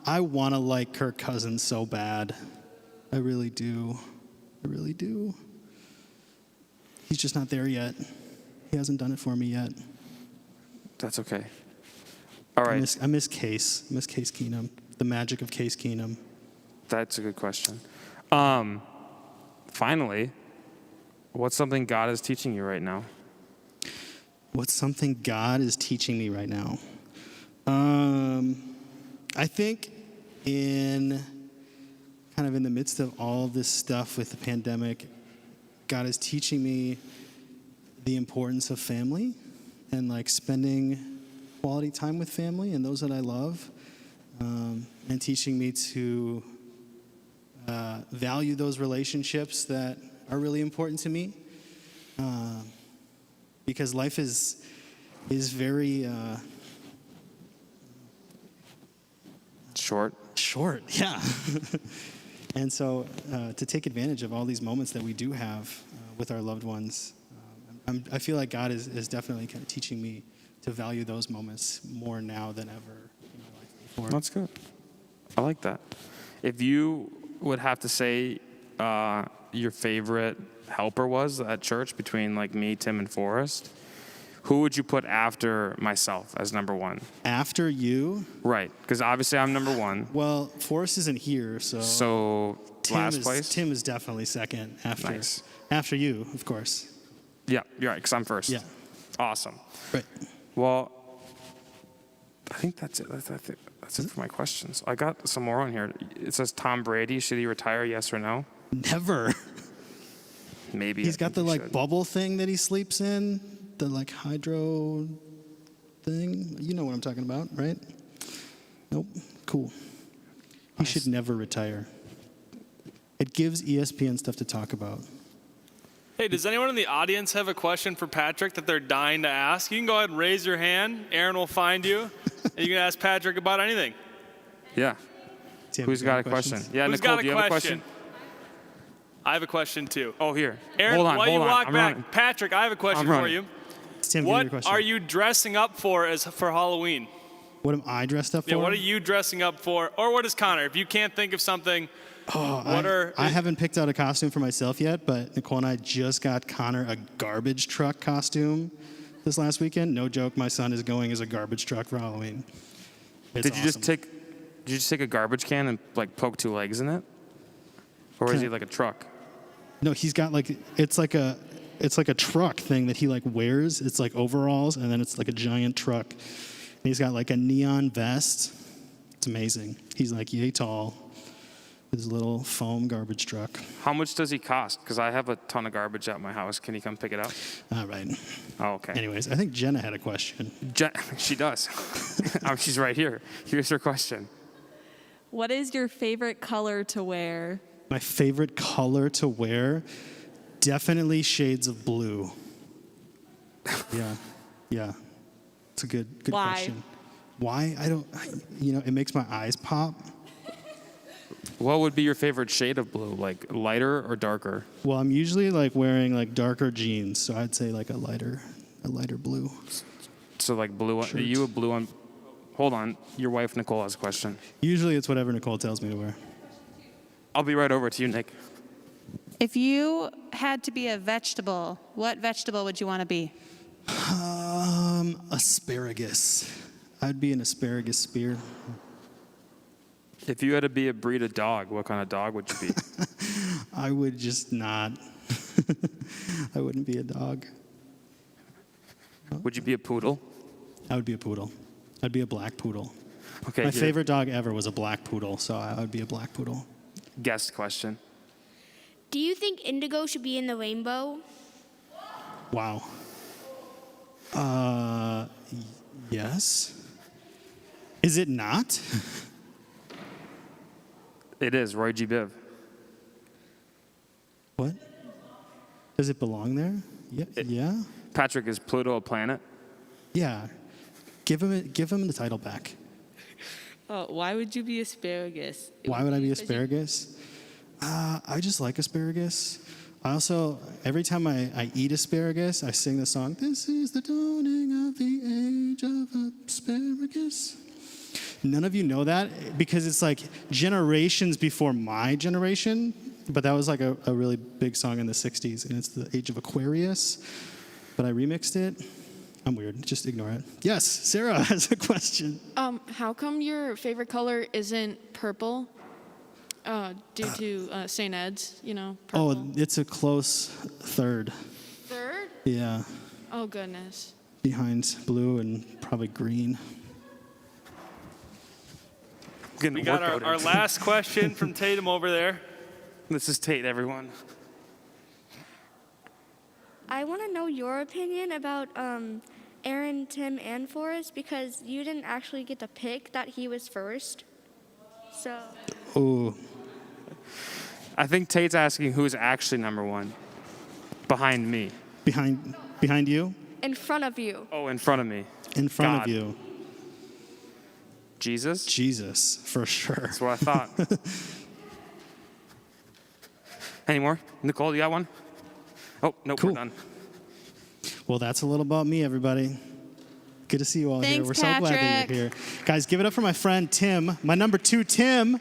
I want to like Kirk Cousins so bad. I really do. I really do. He's just not there yet. He hasn't done it for me yet. That's okay. All right. I miss Case. I miss Case Keenum. The magic of Case Keenum. That's a good question. Finally, what's something God is teaching you right now? What's something God is teaching me right now? I think in the midst of all of this stuff with the pandemic, God is teaching me the importance of family and like spending quality time with family and those that I love, and teaching me to value those relationships that are really important to me, because life is very Short. short, yeah. And so to take advantage of all these moments that we do have with our loved ones, I feel like God is definitely kind of teaching me to value those moments more now than ever in my life before. That's good. I like that. If you would have to say your favorite helper was at church between like me, Tim, and Forrest, who would you put after myself as number 1? After you, Right, because obviously I'm number 1. well, Forrest isn't here, So last place? Tim is definitely second after. Nice. After you, of course. Yeah, you're right, because I'm first. Yeah. Awesome. Right. Well, I think that's it. That's it for my questions. I got some more on here. It says Tom Brady, should he retire, yes or no? Never. Maybe. He's I got think the he like should. bubble thing that he sleeps in, the like hydro thing. You know what I'm talking about, right? Nope. Cool. He should never retire. It gives ESPN stuff to talk about. Hey, does anyone in the audience have a question for Patrick that they're dying to ask? You can go ahead and raise your hand. Aaron will find you, and you can ask Patrick about anything. Yeah. Tim, Who's you got a any question? questions? Yeah, Who's Nicole, got do you have a question? I have a question too. Oh, here. Aaron, hold on, while hold you on. walk I'm back, running. Patrick, I have a question I'm for running. you. Tim, give me your What question. are you dressing up for for Halloween? What am I dressed up for? Yeah, what are you dressing up for? Or what is Connor? If you can't think of something, I haven't picked out a costume for myself yet, but Nicole and I just got Connor a garbage truck costume this last weekend. No joke, my son is going as a garbage truck for Halloween. It's Did you just awesome. take a garbage can and like poke 2 legs in it? Or is Can- he like a truck? No, he's got like it's like a truck thing that he like wears. It's like overalls, and then it's like a giant truck. And he's got like a neon vest. It's amazing. He's like yay tall. His little foam garbage truck. How much does he cost? Because I have a ton of garbage at my house. Can he come pick it up? All right. Oh, okay. Anyways, I think Jenna had a question. She does. She's right here. Here's her question. What is your favorite color to wear? My favorite color to wear, definitely shades of blue. Yeah. It's a good Why? question. Why? It makes my eyes pop. What would be your favorite shade of blue? Like lighter or darker? Well, I'm usually like wearing like darker jeans, so I'd say like a lighter blue. So like blue. Are Shirt. you a blue on? Hold on. Your wife Nicole has a question. Usually it's whatever Nicole tells me to wear. I'll be right over to you, Nick. If you had to be a vegetable, what vegetable would you want to be? Asparagus. I'd be an asparagus spear. If you had to be a breed of dog, what kind of dog would you be? I would just not. I wouldn't be a dog. Would you be a poodle? I would be a poodle. I'd be a black poodle. Okay. My here. favorite dog ever was a black poodle, so I would be a black poodle. Guest question. Do you think indigo should be in the rainbow? Wow. Yes. Is it not? It is Roy G. Biv. What? Does it belong there? Yeah. Patrick, is Pluto a planet? Yeah. Give him the title back. Oh, why would you be asparagus? Why would I be asparagus? I just like asparagus. I also, every time I eat asparagus, I sing the song, "This is the dawning of the age of asparagus." None of you know that because it's like generations before my generation, but that was like a really big song in the 60s, and it's the age of Aquarius, but I remixed it. I'm weird, just ignore it. Yes, Sarah has a question. How come your favorite color isn't purple? Due to St. Ed's, purple. Oh, it's a close third. Third? Yeah, Oh, goodness. behind blue and probably green. We got our last question from Tatum over there. This is Tate, everyone. I want to know your opinion about Aaron, Tim, and Forrest because you didn't actually get to pick that he was first. So. Oh, I think Tate's asking who's actually number one. Behind me. behind you? In front of you. Oh, in front of me. In front God. of you. Jesus? Jesus, for sure. That's what I thought. Any more? Nicole, you got one? Oh, nope, Cool. we're done. Well, that's a little about me, everybody. Good to see you all here. Thanks, We're so glad that Patrick. you're here. Guys, give it up for my friend Tim. My number 2, Tim.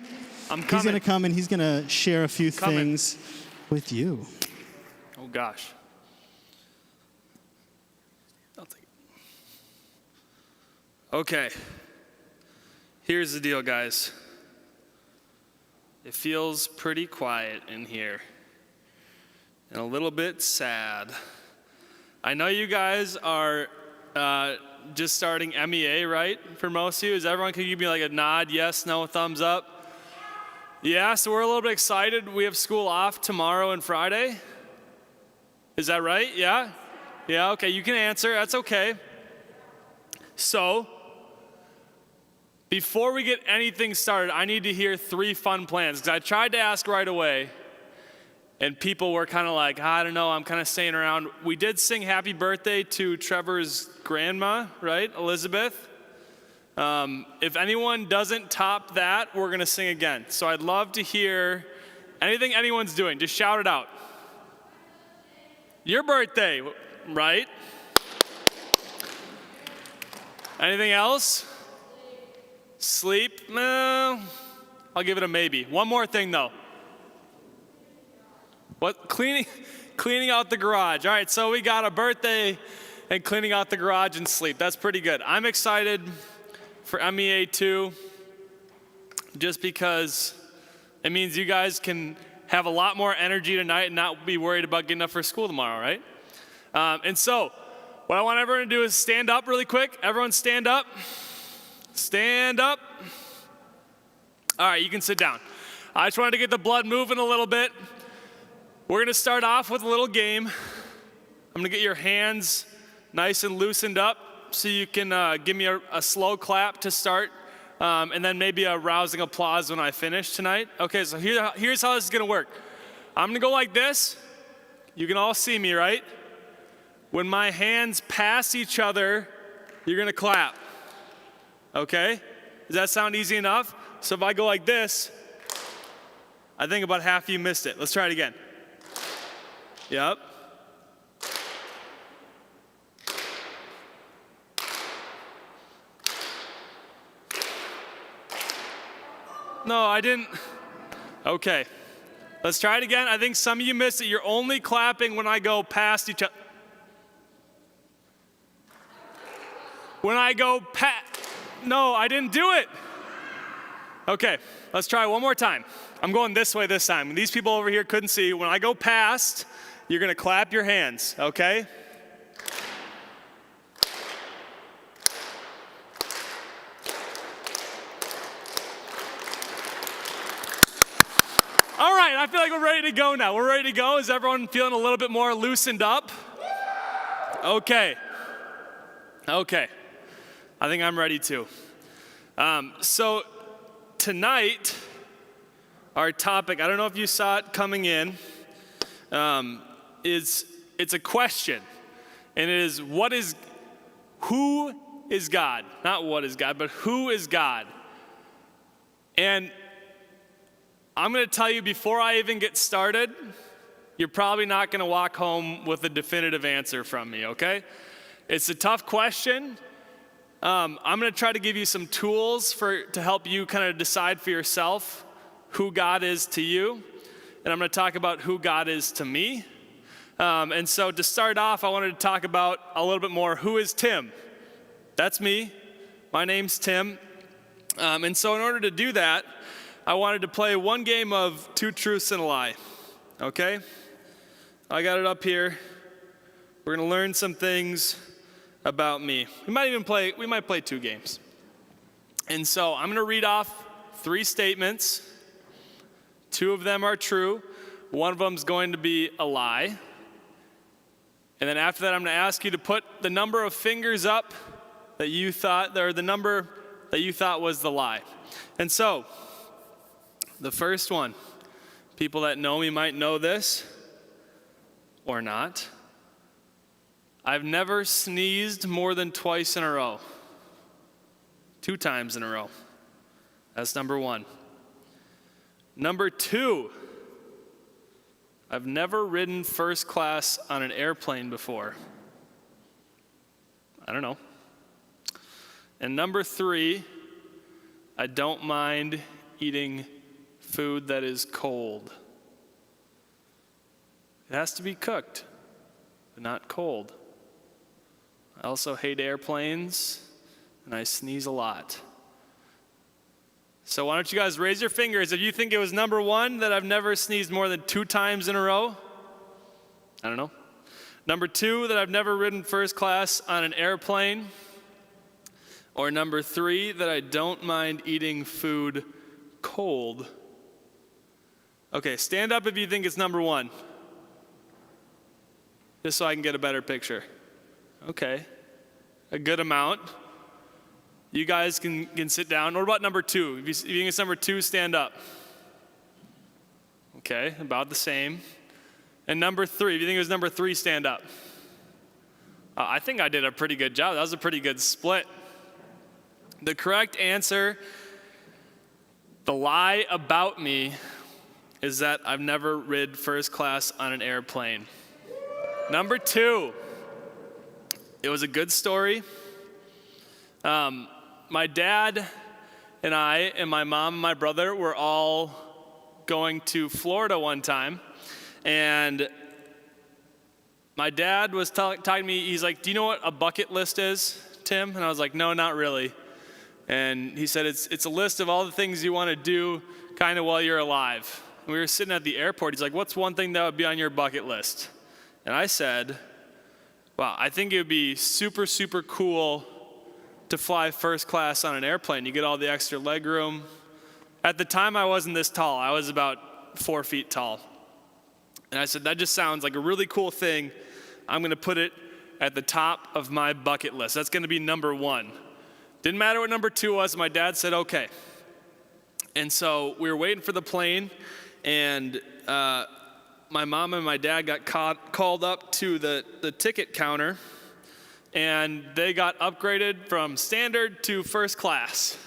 I'm He's coming. going to come and he's going to share a few Coming. things with you. Oh, gosh. I'll take it. Okay. Here's the deal, guys. It feels pretty quiet in here and a little bit sad. I know you guys are just starting MEA, right? For most of you, is everyone can give me like a nod, yes, no, thumbs up? Yeah, so we're a little bit excited. We have school off tomorrow and Friday. Is that right? Yeah? Yeah, okay, you can answer. That's okay. So, before we get anything started, I need to hear 3 fun plans because I tried to ask right away, and people were kind of like, I don't know, I'm kind of staying around. We did sing happy birthday to Trevor's grandma, right, Elizabeth? If anyone doesn't top that, we're going to sing again. So I'd love to hear anything anyone's doing. Just shout it out. Your birthday, right? Anything else? Sleep? No. I'll give it a maybe. One more thing, though. What? Cleaning out the garage. All right, so we got a birthday and cleaning out the garage and sleep. That's pretty good. I'm excited for MEA 2 just because it means you guys can have a lot more energy tonight and not be worried about getting up for school tomorrow, right? And so, what I want everyone to do is stand up really quick. Everyone stand up. Stand up. All right, you can sit down. I just wanted to get the blood moving a little bit. We're going to start off with a little game. I'm going to get your hands nice and loosened up so you can give me a slow clap to start, and then maybe a rousing applause when I finish tonight. Okay, so here's how this is going to work. I'm going to go like this. You can all see me, right? When my hands pass each other, you're going to clap. Okay? Does that sound easy enough? So if I go like this, I think about half of you missed it. Let's try it again. Yep. No, I didn't. Okay. Let's try it again. I think some of you missed it. You're only clapping when I go past each other. When I go no, I didn't do it. Okay, let's try one more time. I'm going this way this time. These people over here couldn't see. When I go past, you're going to clap your hands, okay? All right, I feel like we're ready to go now. We're ready to go. Is everyone feeling a little bit more loosened up? Okay. I think I'm ready too. So tonight, our topic, I don't know if you saw it coming in, it's a question. And it is, who is God? Not what is God, but who is God? And I'm going to tell you before I even get started, you're probably not going to walk home with a definitive answer from me, okay? It's a tough question. I'm going to try to give you some tools to help you kind of decide for yourself who God is to you. And I'm going to talk about who God is to me. And so to start off, I wanted to talk about a little bit more, who is Tim? That's me. My name's Tim. And so in order to do that, I wanted to play one game of two truths and a lie, okay? I got it up here. We're going to learn some things about me. We might play two games. And so I'm going to read off 3 statements. 2 of them are true. One of them is going to be a lie. And then after that, I'm going to ask you to put the number of fingers up that you thought, or the number that you thought was the lie. And so, the first one, people that know me might know this, or not. I've never sneezed more than twice in a row. 2 times in a row. That's number 1. Number 2, I've never ridden first class on an airplane before. I don't know. And number 3, I don't mind eating food that is cold. It has to be cooked, but not cold. I also hate airplanes, and I sneeze a lot. So why don't you guys raise your fingers if you think it was number 1, that I've never sneezed more than 2 times in a row? I don't know. Number 2, that I've never ridden first class on an airplane. Or number 3, that I don't mind eating food cold. Okay, stand up if you think it's number 1. Just so I can get a better picture. Okay, a good amount. You guys can sit down. What about number 2? If you think it's number 2, stand up. Okay, about the same. And number 3, if you think it was number 3, stand up. I think I did a pretty good job. That was a pretty good split. The correct answer, the lie about me, is that I've never rid first class on an airplane. Number 2, it was a good story. My dad and I and my mom and my brother were all going to Florida one time, and my dad was talking to me. He's like, "Do you know what a bucket list is, Tim?" And I was like, "No, not really." And he said, it's a list of all the things you want to do kind of while you're alive. And we were sitting at the airport. He's like, "What's one thing that would be on your bucket list?" And I said, "Wow, I think it would be super, super cool to fly first class on an airplane. You get all the extra leg room." At the time, I wasn't this tall. I was about 4 feet tall. And I said, "That just sounds like a really cool thing. I'm going to put it at the top of my bucket list. That's going to be number 1. Didn't matter what number 2 was. My dad said, "Okay." And so we were waiting for the plane, and my mom and my dad got called up to the ticket counter, and they got upgraded from standard to first class,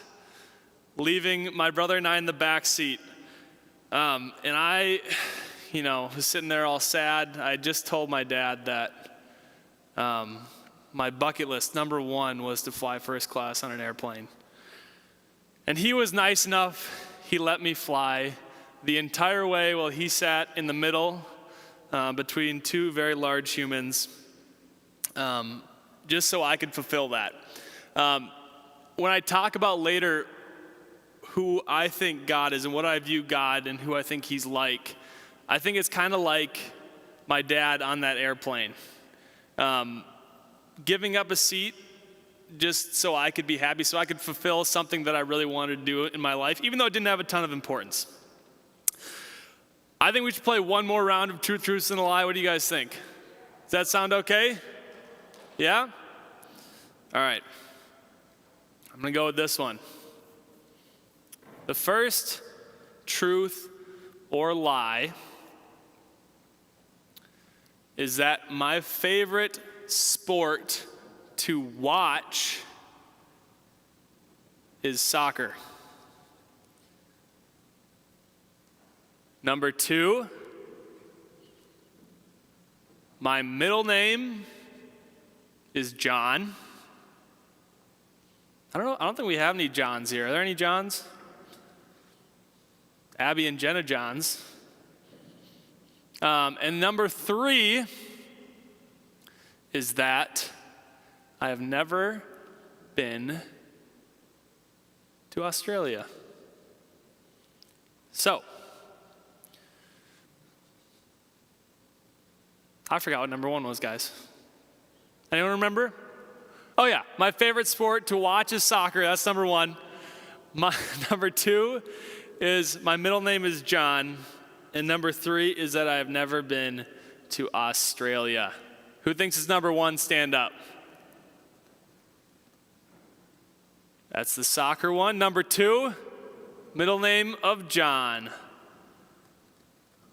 leaving my brother and I in the back seat. And I, was sitting there all sad. I just told my dad that my bucket list, number 1, was to fly first class on an airplane. And he was nice enough. He let me fly the entire way while he sat in the middle between two very large humans, just so I could fulfill that. When I talk about later who I think God is and what I view God and who I think he's like, I think it's kind of like my dad on that airplane. Giving up a seat just so I could be happy, so I could fulfill something that I really wanted to do in my life, even though it didn't have a ton of importance. I think we should play one more round of Truth, Truths, and a Lie. What do you guys think? Does that sound okay? Yeah? All right. I'm going to go with this one. The first truth or lie is that my favorite sport to watch is soccer. Number 2, my middle name is John. I don't think we have any Johns here. Are there any Johns? Abby and Jenna Johns. And number 3 is that I have never been to Australia. So, I forgot what number 1 was, guys. Anyone remember? Oh yeah, my favorite sport to watch is soccer. That's number 1. My number 2 is my middle name is John. And number 3 is that I have never been to Australia. Who thinks it's number 1? Stand up. That's the soccer one. Number 2, middle name of John.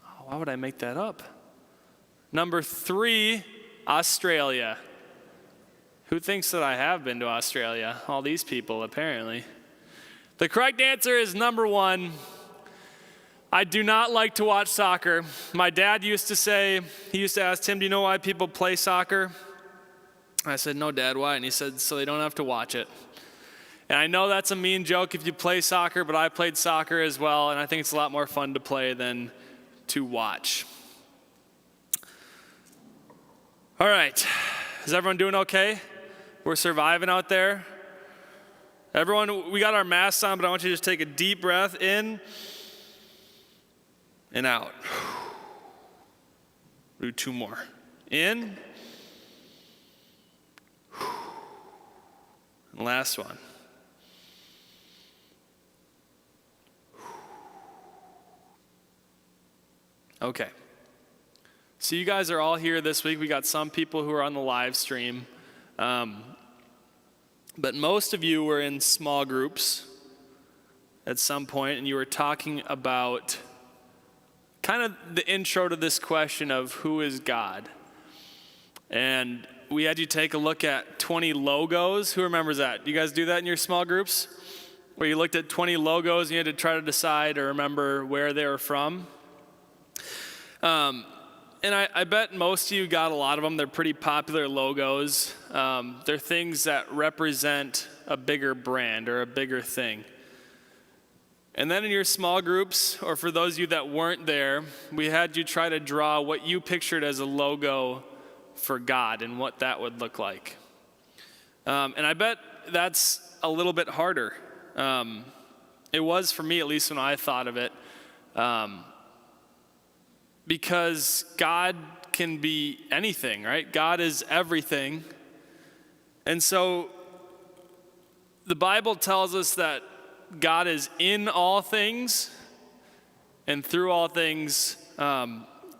Oh, why would I make that up? Number 3, Australia. Who thinks that I have been to Australia? All these people, apparently. The correct answer is number 1. I do not like to watch soccer. My dad used to say, he used to ask, Tim, do you know why people play soccer? I said, no, Dad, why? And he said, so they don't have to watch it. And I know that's a mean joke if you play soccer, but I played soccer as well, and I think it's a lot more fun to play than to watch. All right, is everyone doing okay? We're surviving out there. Everyone, we got our masks on, but I want you to just take a deep breath in and out. Do 2 more. In. And last one. Okay. So you guys are all here this week. We got some people who are on the live stream. But most of you were in small groups at some point, and you were talking about kind of the intro to this question of who is God. And we had you take a look at 20 logos. Who remembers that? You guys do that in your small groups? Where you looked at 20 logos and you had to try to decide or remember where they were from? And I bet most of you got a lot of them. They're pretty popular logos. They're things that represent a bigger brand or a bigger thing. And then in your small groups, or for those of you that weren't there, we had you try to draw what you pictured as a logo for God and what that would look like. And I bet that's a little bit harder. It was for me, at least when I thought of it. Because God can be anything, right? God is everything. And so the Bible tells us that God is in all things, and through all things,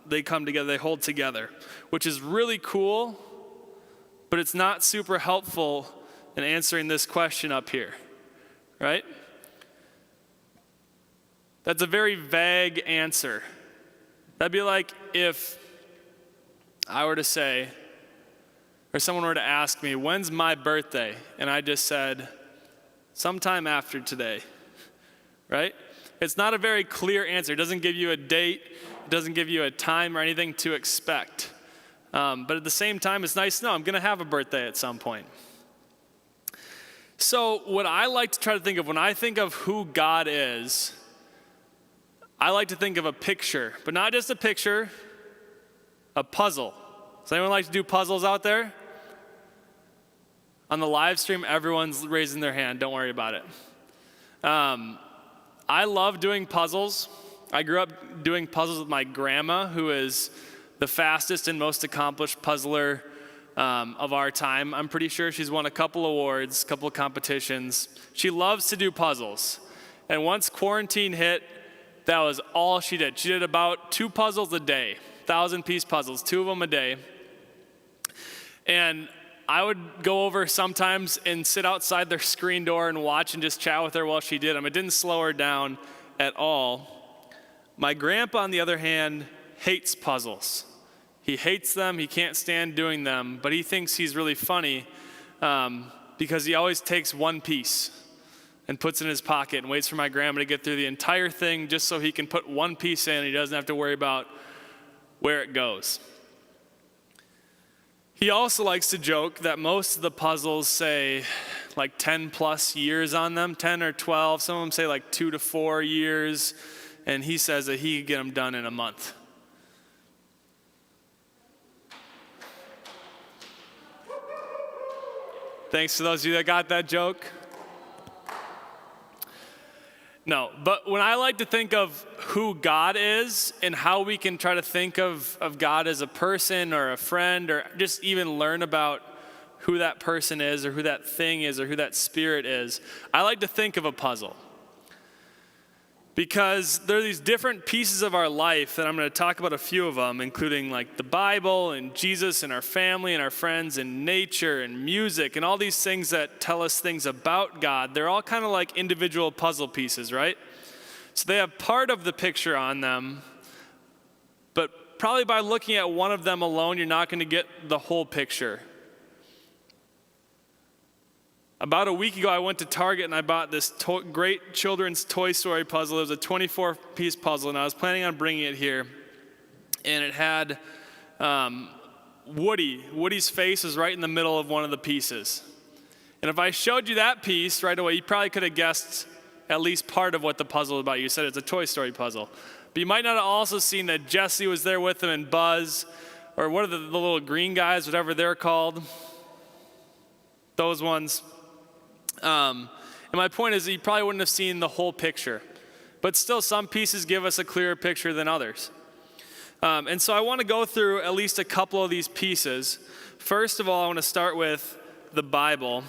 they come together, they hold together, which is really cool, but it's not super helpful in answering this question up here, right? That's a very vague answer. That'd be like if I were to say, or someone were to ask me, when's my birthday? And I just said, sometime after today, right? It's not a very clear answer. It doesn't give you a date. It doesn't give you a time or anything to expect. But at the same time, it's nice to know I'm going to have a birthday at some point. So what I like to try to think of when I think of who God is, I like to think of a picture, but not just a picture, a puzzle. Does anyone like to do puzzles out there? On the live stream, everyone's raising their hand. Don't worry about it. I love doing puzzles. I grew up doing puzzles with my grandma, who is the fastest and most accomplished puzzler of our time. I'm pretty sure she's won a couple awards, a couple of competitions. She loves to do puzzles. And once quarantine hit, that was all she did. She did about 2 puzzles a day, 1,000-piece puzzles, 2 of them a day. And I would go over sometimes and sit outside their screen door and watch and just chat with her while she did them. It didn't slow her down at all. My grandpa, on the other hand, hates puzzles. He hates them, he can't stand doing them, but he thinks he's really funny because he always takes one piece and puts it in his pocket and waits for my grandma to get through the entire thing just so he can put one piece in and he doesn't have to worry about where it goes. He also likes to joke that most of the puzzles say like 10 plus years on them, 10 or 12. Some of them say like 2 to 4 years. And he says that he could get them done in a month. Thanks to those of you that got that joke. No, but when I like to think of who God is and how we can try to think of God as a person or a friend or just even learn about who that person is or who that thing is or who that spirit is, I like to think of a puzzle. Because there are these different pieces of our life, and I'm going to talk about a few of them, including like the Bible and Jesus and our family and our friends and nature and music and all these things that tell us things about God. They're all kind of like individual puzzle pieces, right? So they have part of the picture on them, but probably by looking at one of them alone, you're not going to get the whole picture. About a week ago, I went to Target and I bought this great children's Toy Story puzzle. It was a 24-piece puzzle, and I was planning on bringing it here. And it had Woody. Woody's face was right in the middle of one of the pieces. And if I showed you that piece right away, you probably could have guessed at least part of what the puzzle was about. You said it's a Toy Story puzzle. But you might not have also seen that Jesse was there with him and Buzz, or what are the little green guys, whatever they're called. Those ones. And my point is that you probably wouldn't have seen the whole picture. But still, some pieces give us a clearer picture than others. And so I want to go through at least a couple of these pieces. First of all, I want to start with the Bible.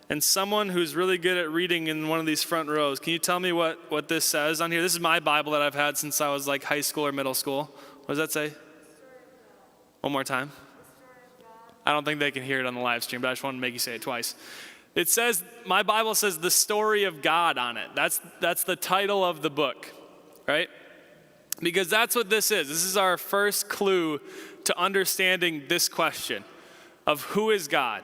And someone who's really good at reading in one of these front rows, can you tell me what this says on here? This is my Bible that I've had since I was like high school or middle school. What does that say? One more time. I don't think they can hear it on the live stream, but I just wanted to make you say it twice. It says, my Bible says the story of God on it. That's the title of the book, right? Because that's what this is. This is our first clue to understanding this question of who is God.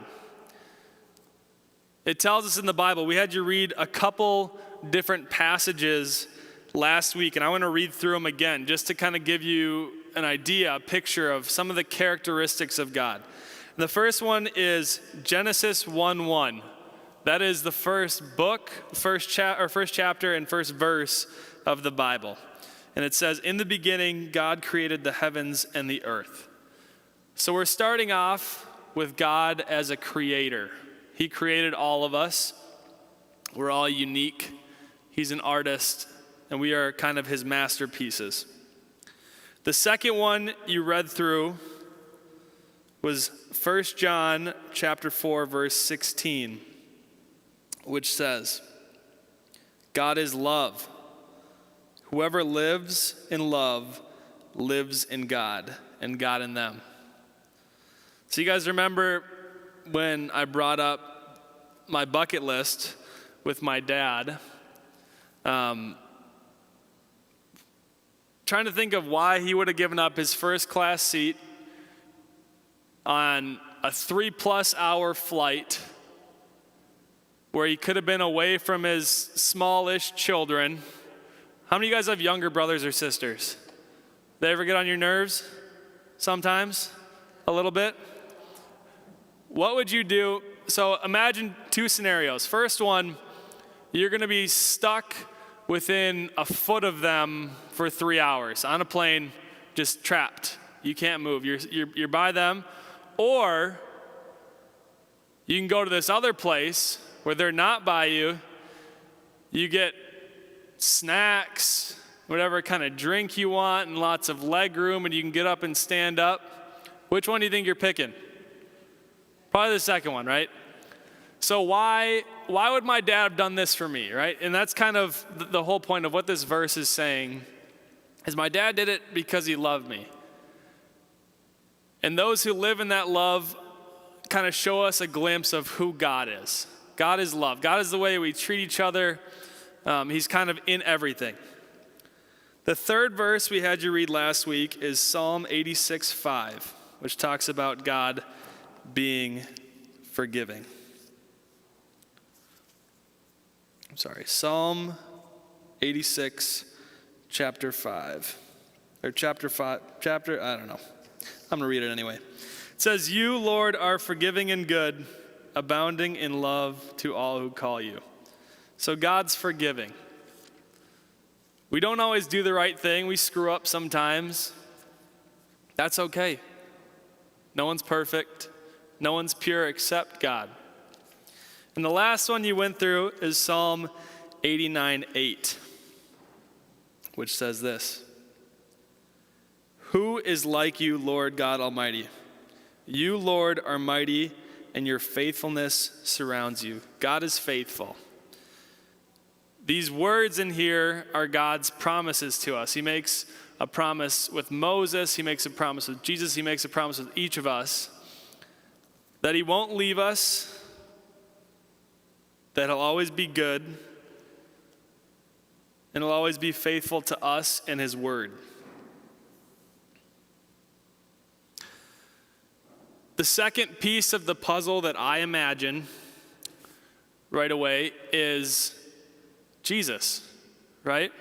It tells us in the Bible. We had you read a couple different passages last week, and I want to read through them again just to kind of give you an idea, a picture of some of the characteristics of God. The first one is Genesis 1:1. That is the first book, first chapter and first verse of the Bible. And it says, in the beginning, God created the heavens and the earth. So we're starting off with God as a creator. He created all of us. We're all unique. He's an artist, and we are kind of his masterpieces. The second one you read through was 1 John chapter 4, verse 16. Which says, God is love. Whoever lives in love lives in God, and God in them. So you guys remember when I brought up my bucket list with my dad, trying to think of why he would have given up his first class seat on a 3+ hour flight where he could have been away from his smallish children. How many of you guys have younger brothers or sisters? They ever get on your nerves? Sometimes? A little bit? What would you do? So imagine 2 scenarios. First one, you're going to be stuck within a foot of them for 3 hours on a plane, just trapped. You can't move. You're by them. Or you can go to this other place where they're not by you. You get snacks, whatever kind of drink you want, and lots of leg room, and you can get up and stand up. Which one do you think you're picking? Probably the second one, right? So why would my dad have done this for me, right? And that's kind of the whole point of what this verse is saying, is my dad did it because he loved me. And those who live in that love kind of show us a glimpse of who God is. God is love. God is the way we treat each other. He's kind of in everything. The third verse we had you read last week is Psalm 86:5, which talks about God being forgiving. Psalm 86, chapter 5. Or chapter 5, I don't know. I'm going to read it anyway. It says, "You, Lord, are forgiving and good, abounding in love to all who call you." So God's forgiving. We don't always do the right thing. We screw up sometimes. That's okay. No one's perfect. No one's pure except God. And the last one you went through is Psalm 89:8, which says this: "Who is like you, Lord God Almighty? You, Lord, are mighty, and your faithfulness surrounds you." God is faithful. These words in here are God's promises to us. He makes a promise with Moses. He makes a promise with Jesus. He makes a promise with each of us that he won't leave us, that he'll always be good, and he'll always be faithful to us and his word. The second piece of the puzzle that I imagine right away is Jesus, right?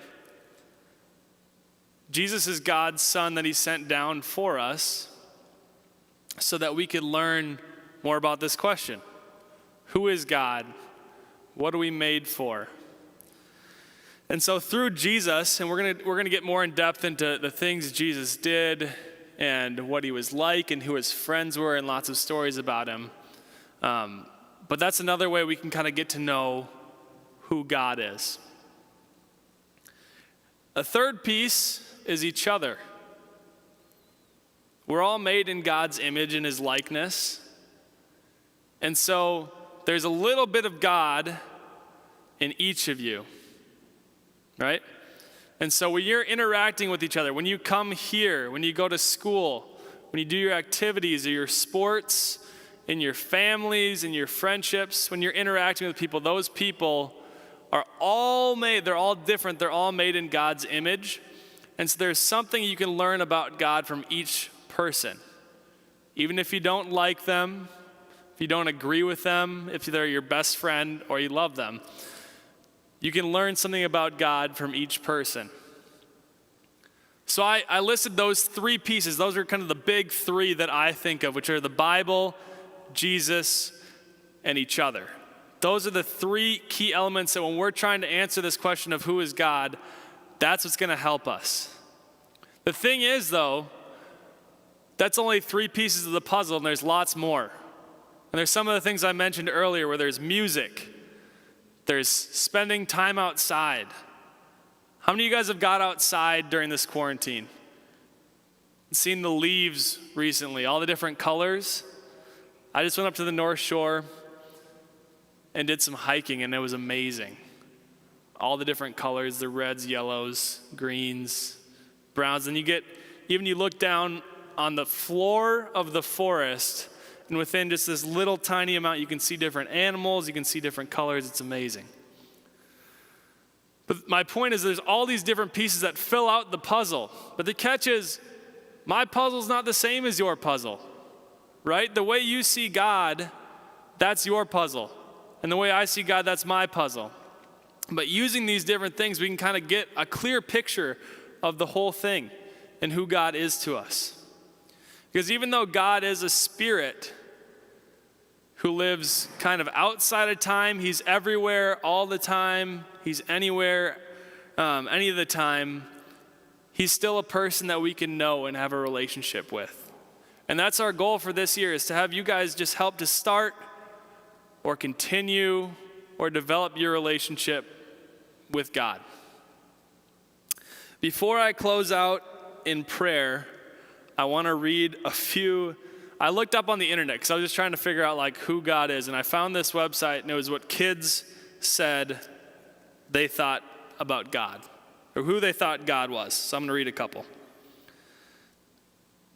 Jesus is God's son that he sent down for us so that we could learn more about this question. Who is God? What are we made for? And so through Jesus, and we're gonna get more in depth into the things Jesus did and what he was like and who his friends were and lots of stories about him. But that's another way we can kind of get to know who God is. A third piece is each other. We're all made in God's image and his likeness. And so there's a little bit of God in each of you, right? And so when you're interacting with each other, when you come here, when you go to school, when you do your activities or your sports, in your families, in your friendships, when you're interacting with people, those people are all made, they're all different, they're all made in God's image. And so there's something you can learn about God from each person. Even if you don't like them, if you don't agree with them, if they're your best friend or you love them, you can learn something about God from each person. So I listed those three pieces. Those are kind of the big three that I think of, which are the Bible, Jesus, and each other. Those are the three key elements that when we're trying to answer this question of who is God, that's what's going to help us. The thing is, though, that's only three pieces of the puzzle, and there's lots more. And there's some of the things I mentioned earlier where there's music, there's spending time outside. How many of you guys have got outside during this quarantine? Seen the leaves recently, all the different colors? I just went up to the North Shore and did some hiking, and it was amazing. All the different colors, the reds, yellows, greens, browns. And you look down on the floor of the forest, and within just this little tiny amount, you can see different animals, you can see different colors. It's amazing. But my point is there's all these different pieces that fill out the puzzle. But the catch is, my puzzle's not the same as your puzzle, right? The way you see God, that's your puzzle. And the way I see God, that's my puzzle. But using these different things, we can kind of get a clear picture of the whole thing and who God is to us. Because even though God is a spirit who lives kind of outside of time, he's everywhere all the time, he's anywhere any of the time, he's still a person that we can know and have a relationship with. And that's our goal for this year, is to have you guys just help to start or continue or develop your relationship with God. Before I close out in prayer, I want to read a few. I looked up on the internet because I was just trying to figure out like who God is, and I found this website, and it was what kids said they thought about God, or who they thought God was. So I'm going to read a couple.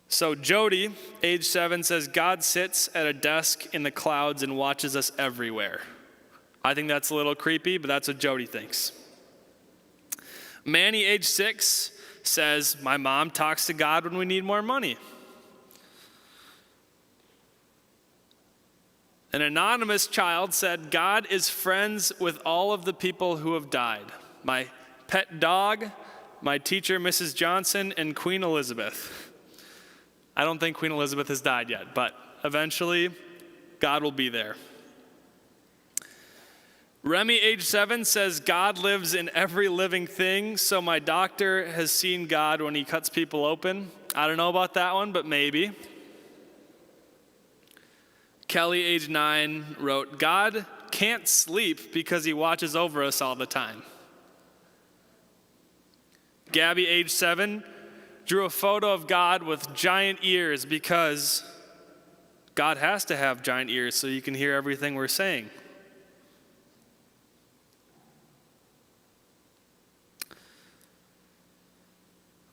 So Jody, age 7, says, God sits at a desk in the clouds and watches us everywhere. I think that's a little creepy, but that's what Jody thinks. Manny, age 6, says, my mom talks to God when we need more money. An anonymous child said, God is friends with all of the people who have died. My pet dog, my teacher, Mrs. Johnson, and Queen Elizabeth. I don't think Queen Elizabeth has died yet, but eventually God will be there. Remy, age 7, says, God lives in every living thing, so my doctor has seen God when he cuts people open. I don't know about that one, but maybe. Kelly, age 9, wrote, God can't sleep because he watches over us all the time. Gabby, age 7, drew a photo of God with giant ears because God has to have giant ears so you can hear everything we're saying.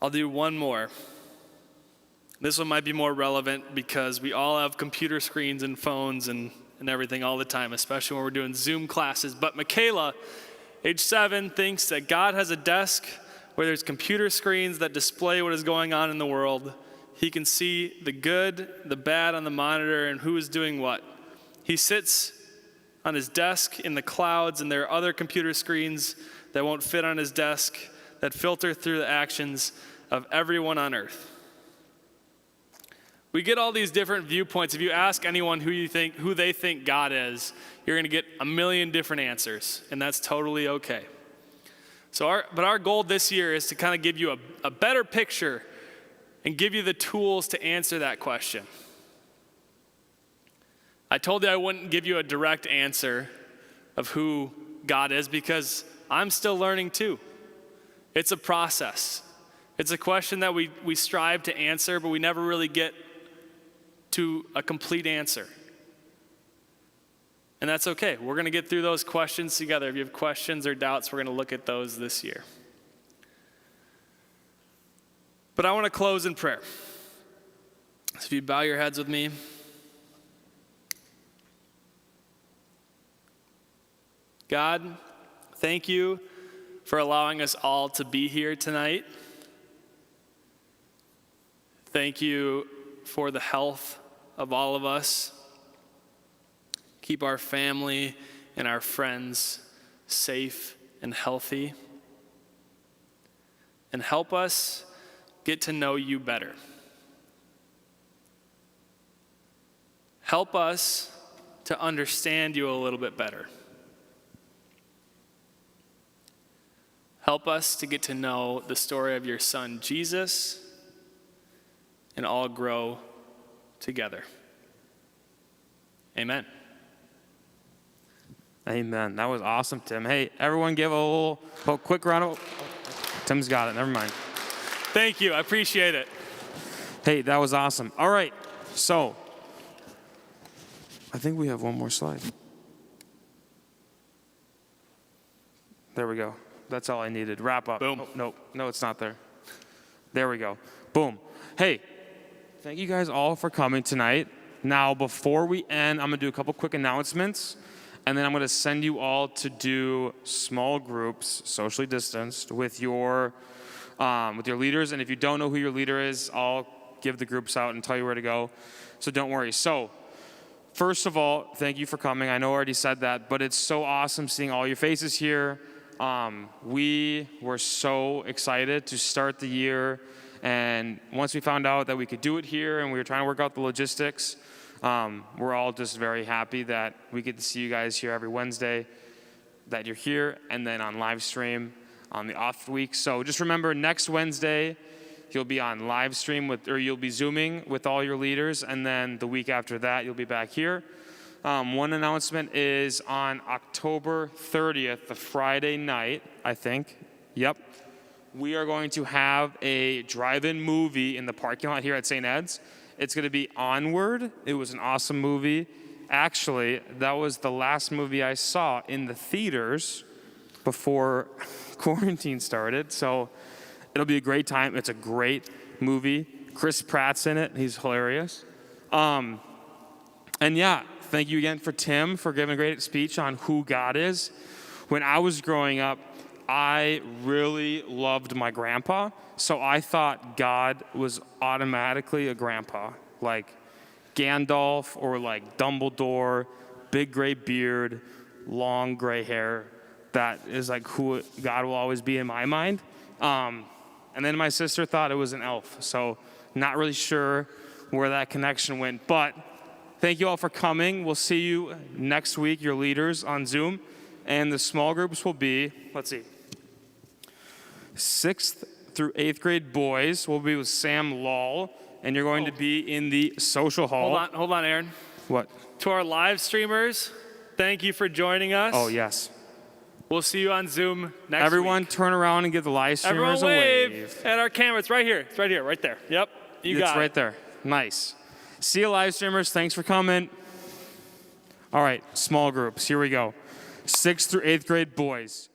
I'll do one more. This one might be more relevant because we all have computer screens and phones and everything all the time, especially when we're doing Zoom classes. But Michaela, age 7, thinks that God has a desk where there's computer screens that display what is going on in the world. He can see the good, the bad on the monitor, and who is doing what. He sits on his desk in the clouds, and there are other computer screens that won't fit on his desk that filter through the actions of everyone on earth. We get all these different viewpoints. If you ask anyone who they think God is, you're going to get a million different answers, and that's totally okay. But our goal this year is to kind of give you a better picture and give you the tools to answer that question. I told you I wouldn't give you a direct answer of who God is because I'm still learning too. It's a process. It's a question that we strive to answer, but we never really get to a complete answer. And that's okay. We're going to get through those questions together. If you have questions or doubts, we're going to look at those this year. But I want to close in prayer. So if you bow your heads with me. God, thank you for allowing us all to be here tonight. Thank you for the health of all of us. Keep our family and our friends safe and healthy. And help us get to know you better. Help us to understand you a little bit better. Help us to get to know the story of your son, Jesus, and all grow together. Amen. Amen. That was awesome, Tim. Hey, everyone give a quick round of... Tim's got it. Never mind. Thank you. I appreciate it. Hey, that was awesome. All right. So, I think we have one more slide. There we go. That's all I needed. Wrap up. Boom. Oh, no, it's not there. There we go. Boom. Hey, thank you guys all for coming tonight. Now, before we end, I'm going to do a couple quick announcements, and then I'm going to send you all to do small groups, socially distanced, with your leaders. And if you don't know who your leader is, I'll give the groups out and tell you where to go. So don't worry. So, first of all, thank you for coming. I know I already said that, but it's so awesome seeing all your faces here. We were so excited to start the year, and once we found out that we could do it here and we were trying to work out the logistics, we're all just very happy that we get to see you guys here every Wednesday, that you're here, and then on live stream. on the off week. So just remember, next Wednesday, you'll be on live stream you'll be Zooming with all your leaders, and then the week after that, you'll be back here. One announcement is on October 30th, the Friday night, I think. Yep. We are going to have a drive-in movie in the parking lot here at St. Ed's. It's going to be Onward. It was an awesome movie. Actually, that was the last movie I saw in the theaters before quarantine started. So it'll be a great time. It's a great movie. Chris Pratt's in it. He's hilarious. And yeah, thank you again for Tim for giving a great speech on who God is. When I was growing up, I really loved my grandpa. So I thought God was automatically a grandpa, like Gandalf or like Dumbledore, big gray beard, long gray hair. That is like who God will always be in my mind. And then my sister thought it was an elf. So not really sure where that connection went. But thank you all for coming. We'll see you next week, your leaders on Zoom. And the small groups will be, let's see, 6th through 8th grade boys will be with Sam Lal. And you're going to be in the social hall. Hold on, Aaron. What? To our live streamers, thank you for joining us. Oh, yes. We'll see you on Zoom next Everyone week. turn around and give the live streamers Everyone a wave at our camera. It's right here. It's right here, right there. Yep, you got it. It's right there. Nice. See you, live streamers. Thanks for coming. All right, small groups. Here we go. 6th through 8th grade boys.